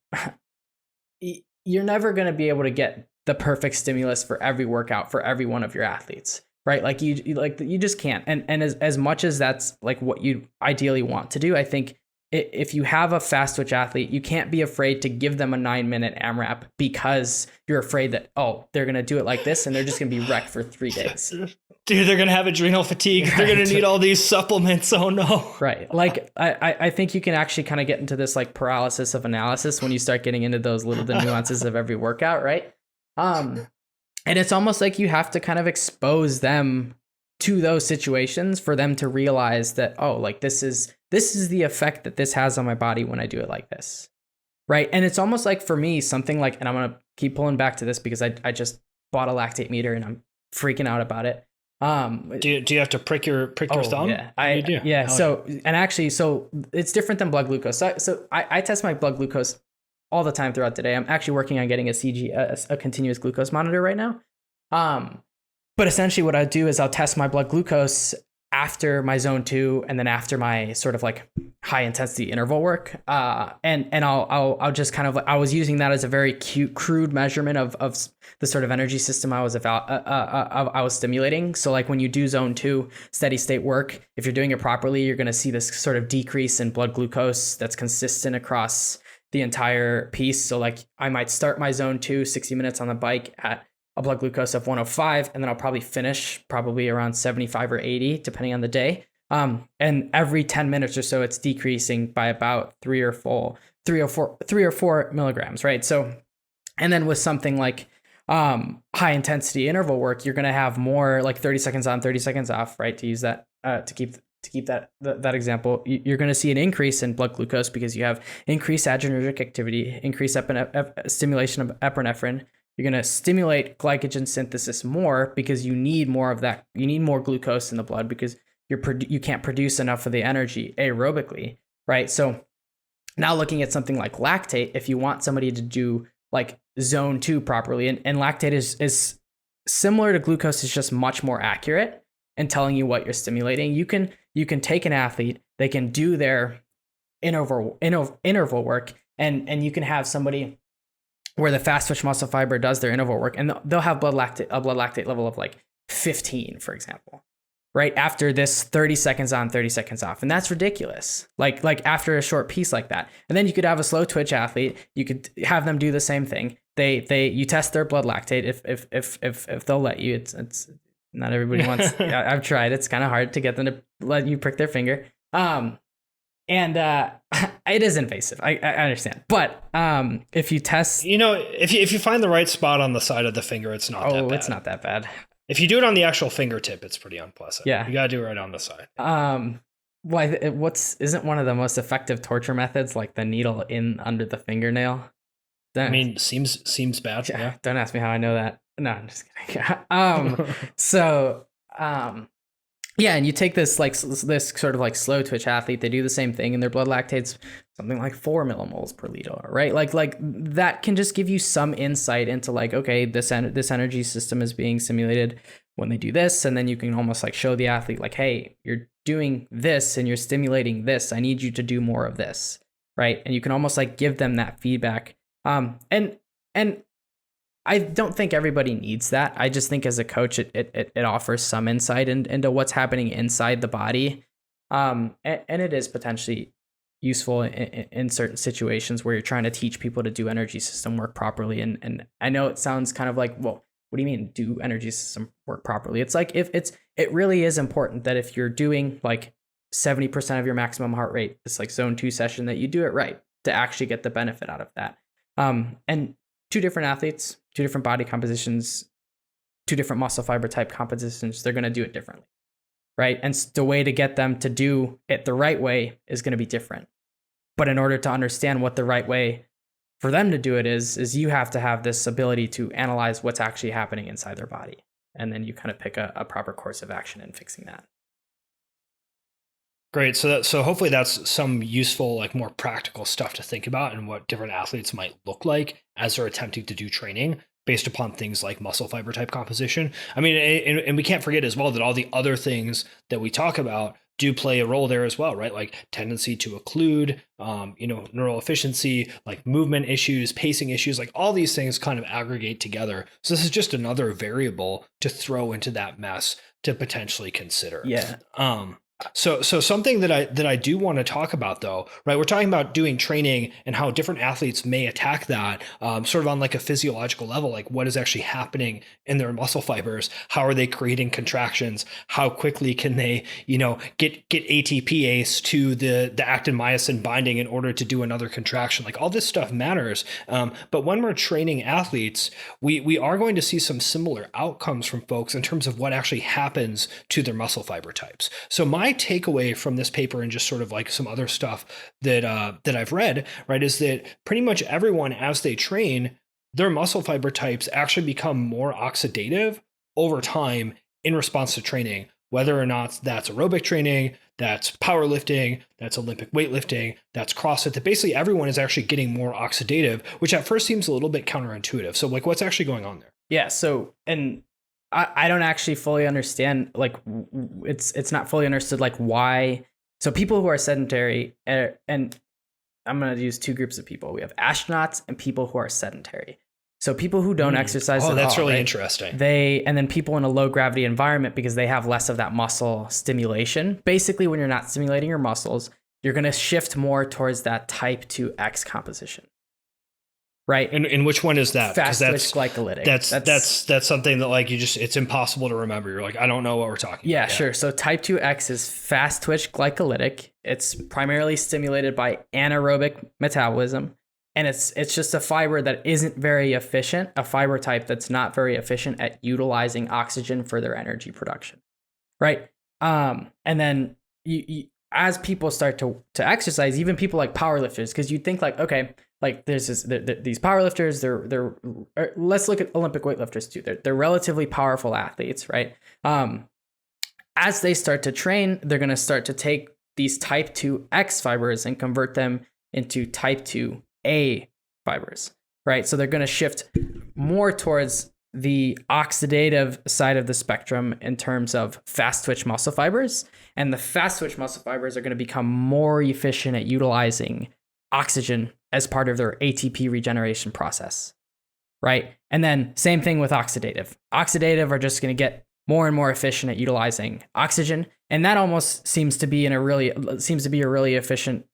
you're never going to be able to get the perfect stimulus for every workout for every one of your athletes. Right. Like you just can't. And as much as that's like what you ideally want to do, I think if you have a fast twitch athlete, you can't be afraid to give them a 9-minute AMRAP because you're afraid that, oh, they're going to do it like this and they're just going to be wrecked for 3 days. Dude, they're going to have adrenal fatigue. Right. They're going to need all these supplements. Oh, no. Right. Like I think you can actually kind of get into this like paralysis of analysis when you start getting into those the nuances of every workout. Right. And it's almost like you have to kind of expose them to those situations for them to realize that, oh, like this is the effect that this has on my body when I do it like this. Right. And it's almost like for me, something like, and I'm going to keep pulling back to this because I just bought a lactate meter and I'm freaking out about it. Do you have to prick your thumb? Yeah, I do. Yeah. So, and actually, so it's different than blood glucose. So I test my blood glucose all the time throughout the day. I'm actually working on getting a CG, a continuous glucose monitor right now. But essentially what I do is I'll test my blood glucose after my zone 2 and then after my sort of like high intensity interval work. And I'll just kind of, I was using that as a very crude measurement of the sort of energy system I was stimulating. So like when you do zone 2 steady state work, if you're doing it properly, you're going to see this sort of decrease in blood glucose that's consistent across the entire piece. So like I might start my zone 2 60 minutes on the bike at a blood glucose of 105, and then I'll probably finish probably around 75 or 80, depending on the day. And every 10 minutes or so, it's decreasing by about 3 or 4 milligrams, right? So, and then with something like high intensity interval work, you're going to have more like 30 seconds on, 30 seconds off, right? To use that, to keep to keep that example, you're going to see an increase in blood glucose because you have increased adrenergic activity, increased stimulation of epinephrine. You're going to stimulate glycogen synthesis more because you need more of that. You need more glucose in the blood because you can't produce enough of the energy aerobically, right? So now looking at something like lactate, if you want somebody to do like zone 2 properly, and lactate is similar to glucose, is just much more accurate in telling you what you're stimulating. You can take an athlete, they can do their interval work, and you can have somebody where the fast twitch muscle fiber does their interval work, and they'll have a blood lactate level of like 15, for example, right after this 30 seconds on, 30 seconds off, and that's ridiculous. Like after a short piece like that, and then you could have a slow twitch athlete. You could have them do the same thing. You test their blood lactate if they'll let you. It's not everybody wants. I've tried. It's kind of hard to get them to let you prick their finger. And it is invasive. I understand, but if you test, if you find the right spot on the side of the finger, it's not that bad. It's not that bad. If you do it on the actual fingertip, it's pretty unpleasant. Yeah, you gotta do it right on the side. Isn't one of the most effective torture methods like the needle in under the fingernail? Seems bad. Yeah. Don't ask me how I know that. No, I'm just kidding. Yeah, and you take this sort of like slow twitch athlete, they do the same thing, and their blood lactate's something like 4 millimoles per liter, right? Like that can just give you some insight into like, okay, this energy system is being simulated when they do this, and then you can almost like show the athlete like, hey, you're doing this and you're stimulating this. I need you to do more of this, right? And you can almost like give them that feedback. And I don't think everybody needs that. I just think as a coach, it offers some insight into what's happening inside the body. And it is potentially useful in certain situations where you're trying to teach people to do energy system work properly. And I know it sounds kind of like, well, what do you mean do energy system work properly? It's like, it really is important that if you're doing like 70% of your maximum heart rate, it's like zone 2 session, that you do it right to actually get the benefit out of that. And 2 different athletes, 2 different body compositions, 2 different muscle fiber type compositions, they're going to do it differently, right? And the way to get them to do it the right way is going to be different. But in order to understand what the right way for them to do it is you have to have this ability to analyze what's actually happening inside their body. And then you kind of pick a proper course of action in fixing that. Great. So hopefully that's some useful, like more practical stuff to think about and what different athletes might look like as they're attempting to do training based upon things like muscle fiber type composition. I mean, and we can't forget as well that all the other things that we talk about do play a role there as well, right? Like tendency to occlude, neural efficiency, like movement issues, pacing issues, like all these things kind of aggregate together. So this is just another variable to throw into that mess to potentially consider. Yeah. So something that I do want to talk about though, right? We're talking about doing training and how different athletes may attack that sort of on like a physiological level, like what is actually happening in their muscle fibers? How are they creating contractions? How quickly can they, get ATPase to the actin myosin binding in order to do another contraction? Like all this stuff matters. But when we're training athletes, we are going to see some similar outcomes from folks in terms of what actually happens to their muscle fiber types. So my takeaway from this paper and just sort of like some other stuff that I've read, right, is that pretty much everyone as they train, their muscle fiber types actually become more oxidative over time in response to training, whether or not that's aerobic training, that's powerlifting, that's Olympic weightlifting, that's CrossFit, that basically everyone is actually getting more oxidative, which at first seems a little bit counterintuitive. So like what's actually going on there? Yeah. So, and I don't actually fully understand, like it's not fully understood, like why. So people who are sedentary, and I'm going to use 2 groups of people. We have astronauts and people who are sedentary. So people who don't exercise at all. Oh, that's really interesting. And then people in a low gravity environment, because they have less of that muscle stimulation. Basically, when you're not stimulating your muscles, you're going to shift more towards that type 2X composition. Right. And which one is that? Fast twitch glycolytic. That's something that like it's impossible to remember. You're like, I don't know what we're talking about. Yeah, sure. So type 2X is fast twitch glycolytic. It's primarily stimulated by anaerobic metabolism. And it's just a fiber that isn't very efficient, a fiber type that's not very efficient at utilizing oxygen for their energy production. Right. And then as people start to exercise, even people like powerlifters, because you think like, okay, like there's these powerlifters, let's look at Olympic weightlifters too. They're relatively powerful athletes, right? As they start to train, they're going to start to take these type 2X fibers and convert them into type 2A fibers, right? So they're going to shift more towards the oxidative side of the spectrum in terms of fast twitch muscle fibers. And the fast twitch muscle fibers are going to become more efficient at utilizing oxygen as part of their ATP regeneration process, right? And then same thing with oxidative. Oxidative are just going to get more and more efficient at utilizing oxygen. And that almost seems to be a really efficient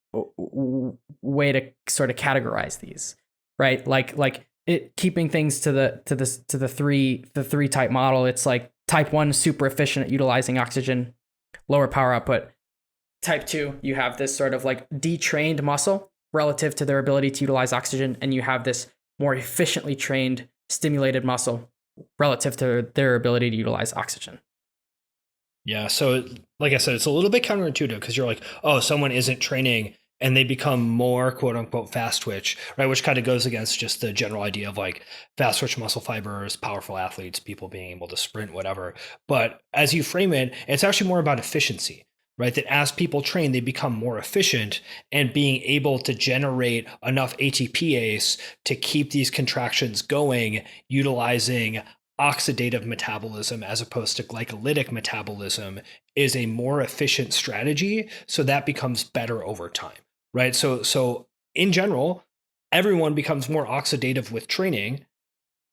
way to sort of categorize these, right? Like it keeping things to the three type model. It's like type 1 super efficient at utilizing oxygen, lower power output. Type 2, you have this sort of like detrained muscle relative to their ability to utilize oxygen, and you have this more efficiently trained stimulated muscle relative to their ability to utilize oxygen. Yeah, so like I said, it's a little bit counterintuitive because you're like, oh, someone isn't training and they become more quote unquote fast twitch, right? Which kind of goes against just the general idea of like fast twitch muscle fibers, powerful athletes, people being able to sprint, whatever. But as you frame it, it's actually more about efficiency, right? That as people train, they become more efficient and being able to generate enough ATPase to keep these contractions going, utilizing oxidative metabolism as opposed to glycolytic metabolism is a more efficient strategy. So that becomes better over time, right? So in general, everyone becomes more oxidative with training.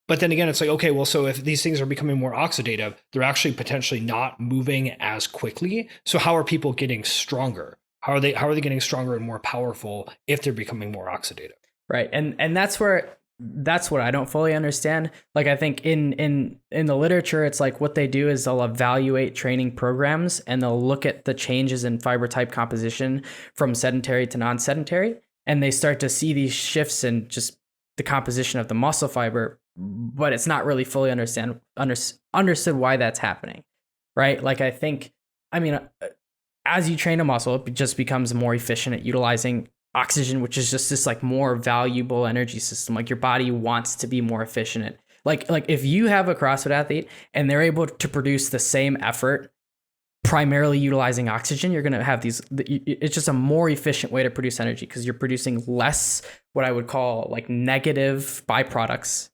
But then again, it's like, okay, well, so if these things are becoming more oxidative, they're actually potentially not moving as quickly. So how are people getting stronger? How are they getting stronger and more powerful if they're becoming more oxidative? Right. And that's what I don't fully understand. Like, I think in the literature, it's like what they do is they'll evaluate training programs and they'll look at the changes in fiber type composition from sedentary to non-sedentary. And they start to see these shifts in just the composition of the muscle fiber, but it's not really fully understood why that's happening. Right. Like, as you train a muscle, it just becomes more efficient at utilizing oxygen, which is just this like more valuable energy system. Like, your body wants to be more efficient at, like if you have a CrossFit athlete and they're able to produce the same effort primarily utilizing oxygen, you're going to have it's just a more efficient way to produce energy because you're producing less what I would call like negative byproducts,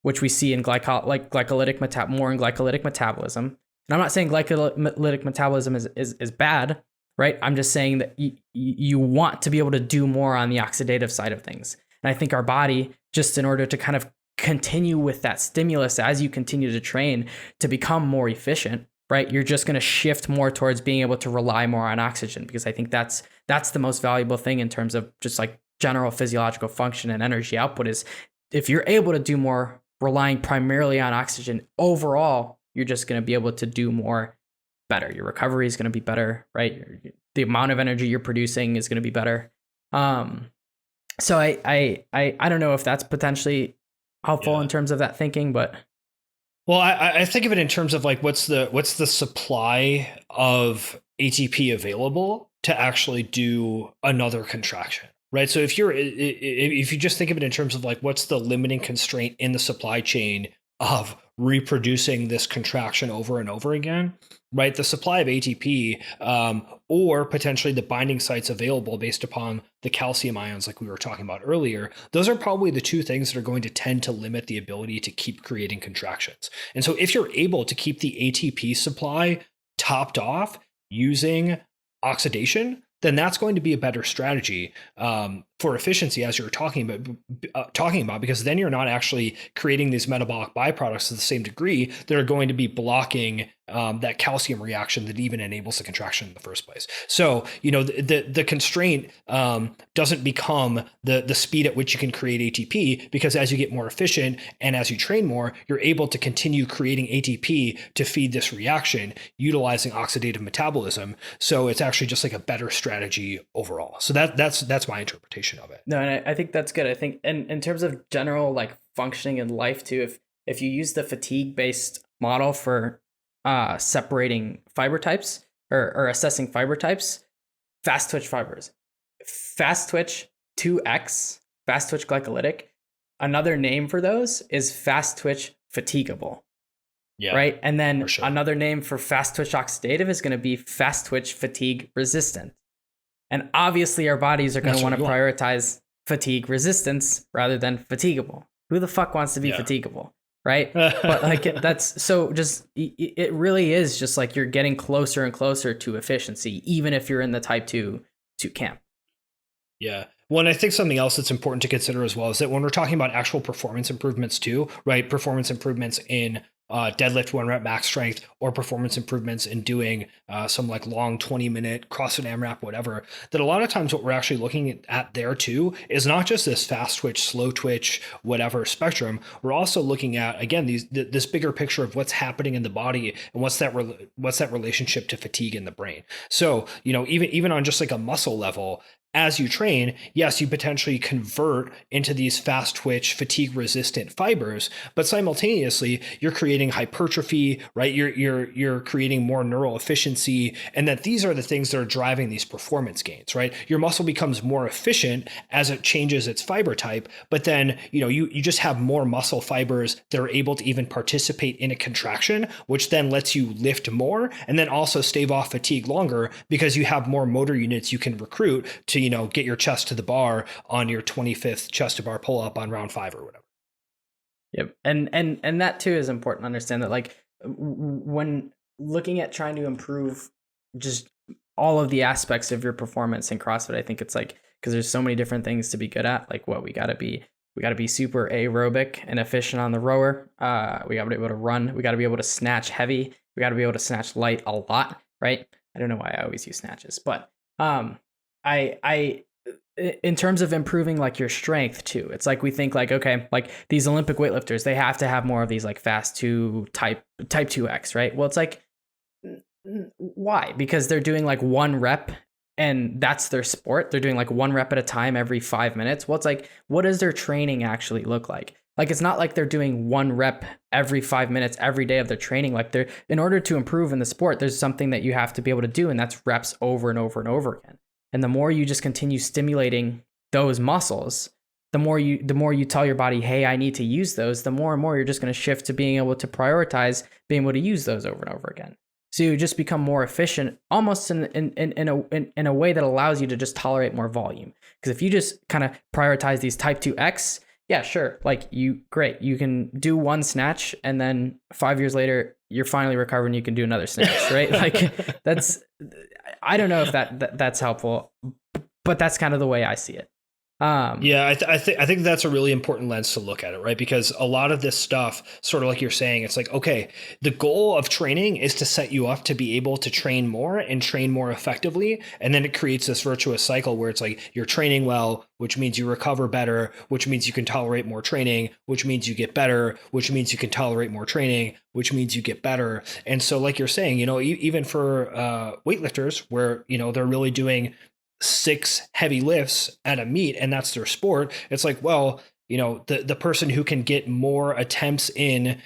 which we see in glycolytic metabolism. And I'm not saying glycolytic metabolism is bad, right? I'm just saying that you want to be able to do more on the oxidative side of things. And I think our body, just in order to kind of continue with that stimulus as you continue to train to become more efficient, right? You're just going to shift more towards being able to rely more on oxygen, because I think that's the most valuable thing in terms of just like general physiological function and energy output. Is if you're able to do more relying primarily on oxygen, overall, you're just going to be able to do more better. Your recovery is going to be better, right? The amount of energy you're producing is going to be better. So I don't know if that's potentially helpful in terms of that thinking, but well, I think of it in terms of like what's the supply of ATP available to actually do another contraction, right? So if you just think of it in terms of like what's the limiting constraint in the supply chain of reproducing this contraction over and over again, right? The supply of ATP or potentially the binding sites available based upon the calcium ions like we were talking about earlier, those are probably the two things that are going to tend to limit the ability to keep creating contractions. And so if you're able to keep the ATP supply topped off using oxidation, then that's going to be a better strategy for efficiency, as you're talking about, because then you're not actually creating these metabolic byproducts to the same degree that are going to be blocking that calcium reaction that even enables the contraction in the first place. So, the constraint doesn't become the speed at which you can create ATP, because as you get more efficient and as you train more, you're able to continue creating ATP to feed this reaction utilizing oxidative metabolism. So it's actually just like a better strategy overall. So that's my interpretation of it. No, and I think that's good. I think in terms of general like functioning in life too, if you use the fatigue based model for separating fiber types, or assessing fiber types, fast twitch fibers, fast twitch 2x, fast twitch glycolytic. Another name for those is fast twitch fatigable. Yeah. Right. And then for sure. another name for fast twitch oxidative is going to be fast twitch fatigue resistant. And obviously our bodies are going to want to prioritize fatigue resistance rather than fatigable. Who the fuck wants to be fatigable? Right. But like that's so just it really is just like you're getting closer and closer to efficiency, even if you're in the type 2 camp. Yeah. Well, and I think something else that's important to consider as well is that when we're talking about actual performance improvements too, right? Performance improvements in deadlift 1 rep max strength, or performance improvements in doing some like long 20-minute CrossFit AMRAP, whatever, that a lot of times what we're actually looking at there too is not just this fast twitch, slow twitch, whatever spectrum. We're also looking at, again, this bigger picture of what's happening in the body and what's that relationship to fatigue in the brain. So, even on just like a muscle level, as you train, yes, you potentially convert into these fast twitch, fatigue resistant fibers, but simultaneously you're creating hypertrophy, right? You're creating more neural efficiency, and that these are the things that are driving these performance gains, right? Your muscle becomes more efficient as it changes its fiber type, but then you just have more muscle fibers that are able to even participate in a contraction, which then lets you lift more and then also stave off fatigue longer because you have more motor units you can recruit to get your chest to the bar on your 25th chest to bar pull up on round 5 or whatever. Yep. And that too is important to understand that like when looking at trying to improve just all of the aspects of your performance in CrossFit, I think it's like, because there's so many different things to be good at, like we got to be super aerobic and efficient on the rower. We got to be able to run. We got to be able to snatch heavy. We got to be able to snatch light a lot, right? I don't know why I always use snatches, but I in terms of improving like your strength too, it's like we think like, okay, like these Olympic weightlifters, they have to have more of these like fast 2 type 2X, right? Well, it's like, why? Because they're doing like 1 rep and that's their sport. They're doing like 1 rep at a time every 5 minutes. Well, it's like, what does their training actually look like? Like, it's not like they're doing 1 rep every 5 minutes every day of their training. Like in order to improve in the sport, there's something that you have to be able to do, and that's reps over and over and over again. And the more you just continue stimulating those muscles, the more you tell your body, hey, I need to use those, the more and more you're just going to shift to being able to prioritize being able to use those over and over again. So you just become more efficient, almost in a way that allows you to just tolerate more volume. Because if you just kind of prioritize these type 2X, yeah, sure, like you can do 1 snatch, and then 5 years later you're finally recovered and you can do another snatch, right? Like I don't know if that's helpful, but that's kind of the way I see it. I think that's a really important lens to look at it, right? Because a lot of this stuff, sort of like you're saying, it's like, okay, the goal of training is to set you up to be able to train more and train more effectively. And then it creates this virtuous cycle where it's like you're training well, which means you recover better, which means you can tolerate more training, which means you get better, which means you can tolerate more training, which means you get better. And so like you're saying, even for weightlifters where, they're really doing 6 heavy lifts at a meet and that's their sport, it's like, well, the person who can get more attempts in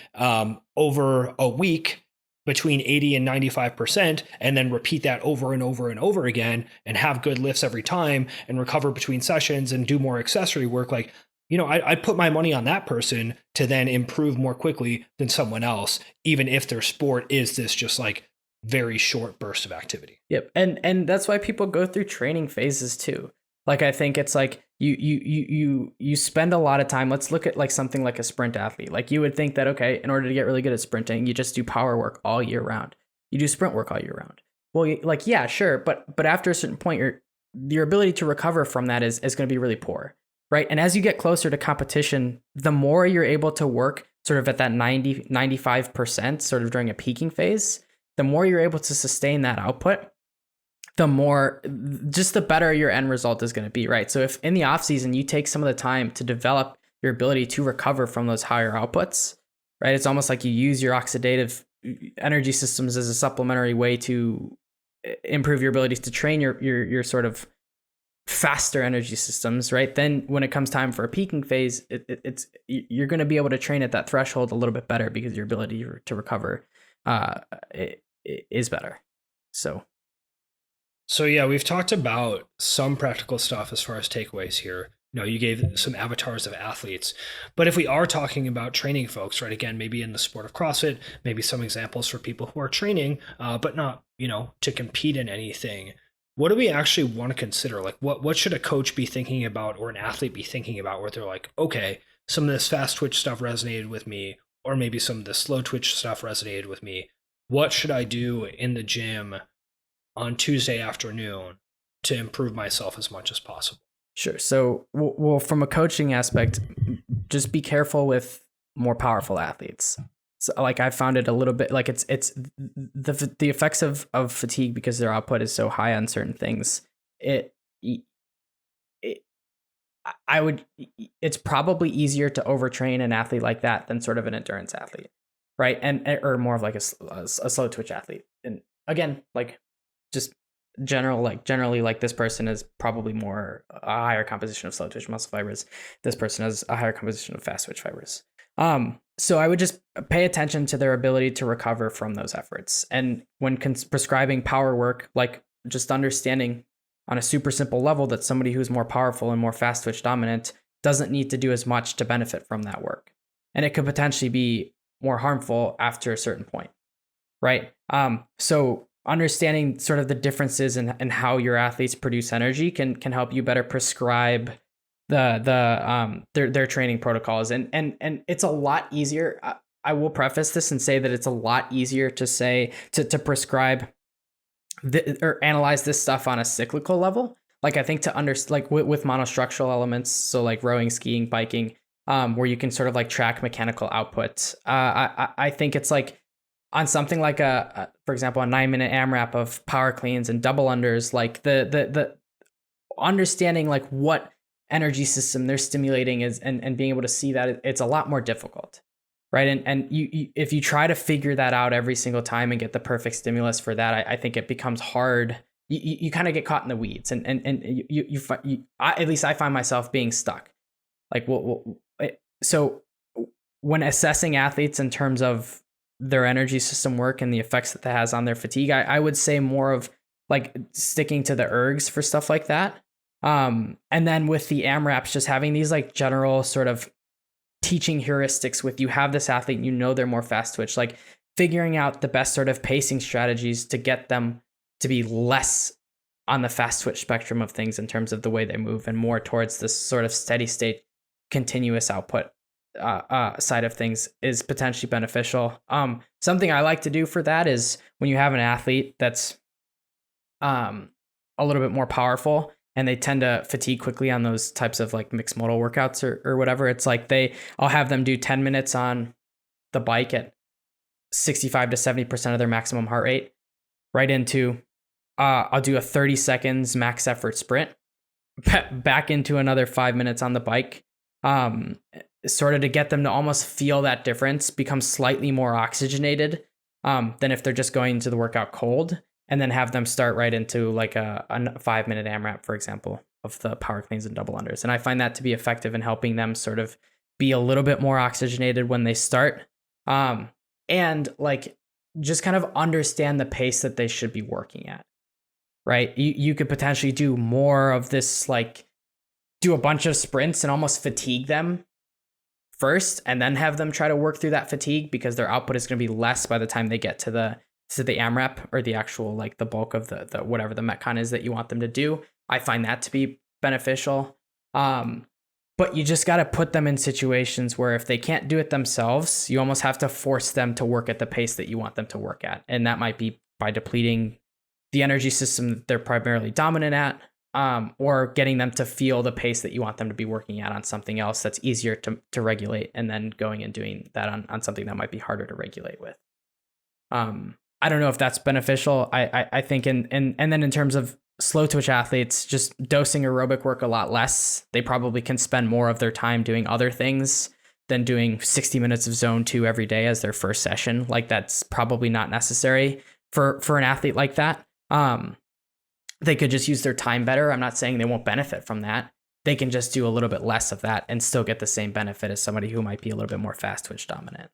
over a week between 80 and 95% and then repeat that over and over and over again and have good lifts every time and recover between sessions and do more accessory work, like, I'd put my money on that person to then improve more quickly than someone else, even if their sport is this just like very short burst of activity. Yep. And that's why people go through training phases too. Like, I think it's like you spend a lot of time. Let's look at like something like a sprint athlete. Like, you would think that, okay, in order to get really good at sprinting, you just do power work all year round. You do sprint work all year round. Well, like, yeah, sure. But after a certain point, your ability to recover from that is going to be really poor. Right. And as you get closer to competition, the more you're able to work sort of at that 95% sort of during a peaking phase, the more you're able to sustain that output, the better your end result is going to be, right? So if in the off season you take some of the time to develop your ability to recover from those higher outputs, right? It's almost like you use your oxidative energy systems as a supplementary way to improve your abilities to train your sort of faster energy systems, right? Then when it comes time for a peaking phase, you're going to be able to train at that threshold a little bit better because your ability to recover is better. So So yeah, we've talked about some practical stuff as far as takeaways here. You gave some avatars of athletes, but if we are talking about training folks, right? Again, maybe in the sport of CrossFit, maybe some examples for people who are training, but not, to compete in anything. What do we actually want to consider? Like, what should a coach be thinking about, or an athlete be thinking about, where they're like, okay, some of this fast twitch stuff resonated with me, or maybe some of the slow twitch stuff resonated with me. What should I do in the gym on Tuesday afternoon to improve myself as much as possible? Sure. So, well, from a coaching aspect, just be careful with more powerful athletes. So, like, I found it a little bit like it's the effects of fatigue because their output is so high on certain things. It, it I would it's probably easier to overtrain an athlete like that than sort of an endurance athlete, right? And or more of like a slow twitch athlete. And again, like just generally like this person is probably more a higher composition of slow twitch muscle fibers. This person has a higher composition of fast twitch fibers. So I would just pay attention to their ability to recover from those efforts. And when prescribing power work, like just understanding on a super simple level that somebody who's more powerful and more fast twitch dominant doesn't need to do as much to benefit from that work. And it could potentially be more harmful after a certain point, right? So understanding sort of the differences in how your athletes produce energy can help you better prescribe their training protocols. And it's a lot easier. I will preface this and say that it's a lot easier to say to prescribe or analyze this stuff on a cyclical level. Like I think like with monostructural elements, so like rowing, skiing, biking, where you can sort of like track mechanical output. I think it's like on something like for example, a 9-minute AMRAP of power cleans and double unders, like the understanding like what energy system they're stimulating is and being able to see that it's a lot more difficult, right? And you if you try to figure that out every single time and get the perfect stimulus for that, I think it becomes hard. You kind of get caught in the weeds, and at least I find myself being stuck. Like, so when assessing athletes in terms of their energy system work and the effects that has on their fatigue, I would say more of like sticking to the ergs for stuff like that. And then with the AMRAPs, just having these like general sort of teaching heuristics with you have this athlete and you know they're more fast twitch, like figuring out the best sort of pacing strategies to get them to be less on the fast twitch spectrum of things in terms of the way they move and more towards this sort of steady state continuous output side of things is potentially beneficial. Something I like to do for that is when you have an athlete that's a little bit more powerful and they tend to fatigue quickly on those types of like mixed modal workouts or whatever. It's like I'll have them do 10 minutes on the bike at 65 to 70% of their maximum heart rate, right into, I'll do a 30 seconds max effort sprint, back into another 5 minutes on the bike, sort of to get them to almost feel that difference, become slightly more oxygenated than if they're just going to the workout cold. And then have them start right into like a 5-minute AMRAP, for example, of the power cleans and double unders. And I find that to be effective in helping them sort of be a little bit more oxygenated when they start. And like just kind of understand the pace that they should be working at, right? You could potentially do more of this, like do a bunch of sprints and almost fatigue them first and then have them try to work through that fatigue because their output is going to be less by the time they get to the AMRAP or the actual like the bulk of the whatever the metcon is that you want them to do. I find that to be beneficial. But you just got to put them in situations where if they can't do it themselves, you almost have to force them to work at the pace that you want them to work at. And that might be by depleting the energy system that they're primarily dominant at, or getting them to feel the pace that you want them to be working at on something else that's easier to regulate, and then going and doing that on something that might be harder to regulate with. I don't know if that's beneficial. I think and then in terms of slow twitch athletes, just dosing aerobic work a lot less. They probably can spend more of their time doing other things than doing 60 minutes of zone 2 every day as their first session. Like that's probably not necessary for an athlete like that. They could just use their time better. I'm not saying they won't benefit from that. They can just do a little bit less of that and still get the same benefit as somebody who might be a little bit more fast twitch dominant.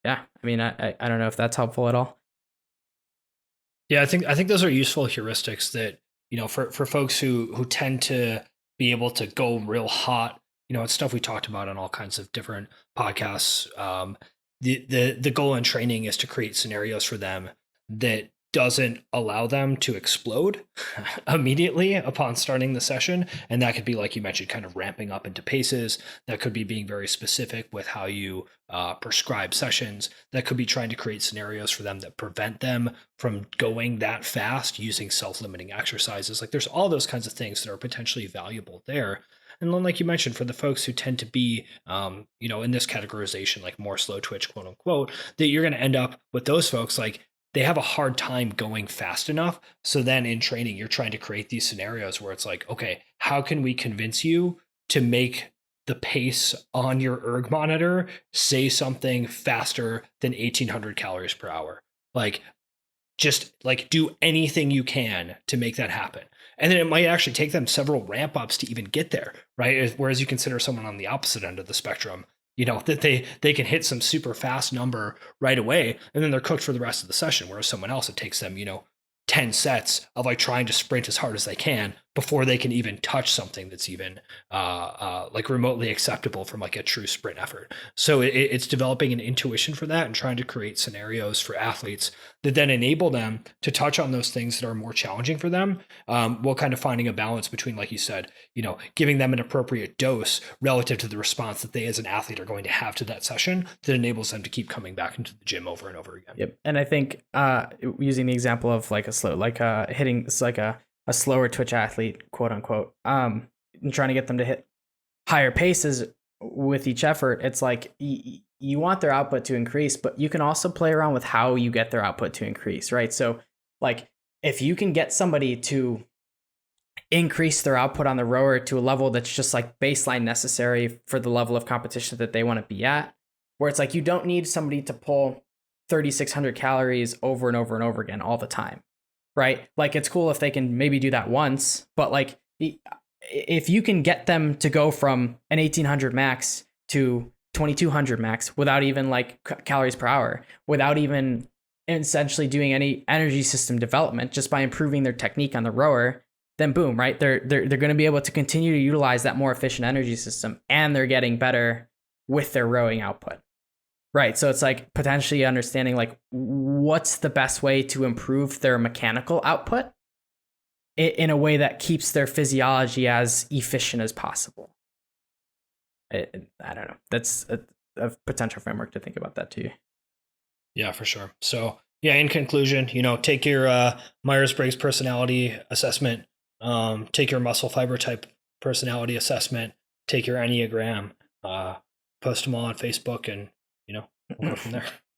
Yeah, I mean, I don't know if that's helpful at all. Yeah, I think those are useful heuristics that, for folks who tend to be able to go real hot. It's stuff we talked about on all kinds of different podcasts. The goal in training is to create scenarios for them that doesn't allow them to explode immediately upon starting the session. And that could be, like you mentioned, kind of ramping up into paces. That could be being very specific with how you prescribe sessions. That could be trying to create scenarios for them that prevent them from going that fast using self-limiting exercises. Like, there's all those kinds of things that are potentially valuable there. And then, like you mentioned, for the folks who tend to be, in this categorization, like more slow twitch, quote unquote, that you're going to end up with those folks, like, they have a hard time going fast enough. So then in training, you're trying to create these scenarios where it's like, okay, how can we convince you to make the pace on your erg monitor say something faster than 1800 calories per hour? Like, just like do anything you can to make that happen. And then it might actually take them several ramp ups to even get there, right? Whereas you consider someone on the opposite end of the spectrum, that they can hit some super fast number right away, and then they're cooked for the rest of the session. Whereas someone else, it takes them, 10 sets of like trying to sprint as hard as they can before they can even touch something that's even like remotely acceptable from like a true sprint effort. So it's developing an intuition for that and trying to create scenarios for athletes that then enable them to touch on those things that are more challenging for them, while kind of finding a balance between, like you said, giving them an appropriate dose relative to the response that they as an athlete are going to have to that session that enables them to keep coming back into the gym over and over again. Yep. And I think using the example of like hitting, it's like a slower twitch athlete, quote unquote, and trying to get them to hit higher paces with each effort, it's like you want their output to increase, but you can also play around with how you get their output to increase, right? So like if you can get somebody to increase their output on the rower to a level that's just like baseline necessary for the level of competition that they want to be at, where it's like you don't need somebody to pull 3,600 calories over and over and over again all the time, right? Like it's cool if they can maybe do that once, but like if you can get them to go from an 1,800 max to 2,200 max without even like calories per hour, without even essentially doing any energy system development, just by improving their technique on the rower, then boom, right? They're going to be able to continue to utilize that more efficient energy system, and they're getting better with their rowing output. Right. So it's like potentially understanding like what's the best way to improve their mechanical output in a way that keeps their physiology as efficient as possible. I don't know. That's a potential framework to think about that too. Yeah, for sure. So yeah, in conclusion, take your Myers-Briggs personality assessment, take your muscle fiber type personality assessment, take your Enneagram, post them all on Facebook, and we'll go from there.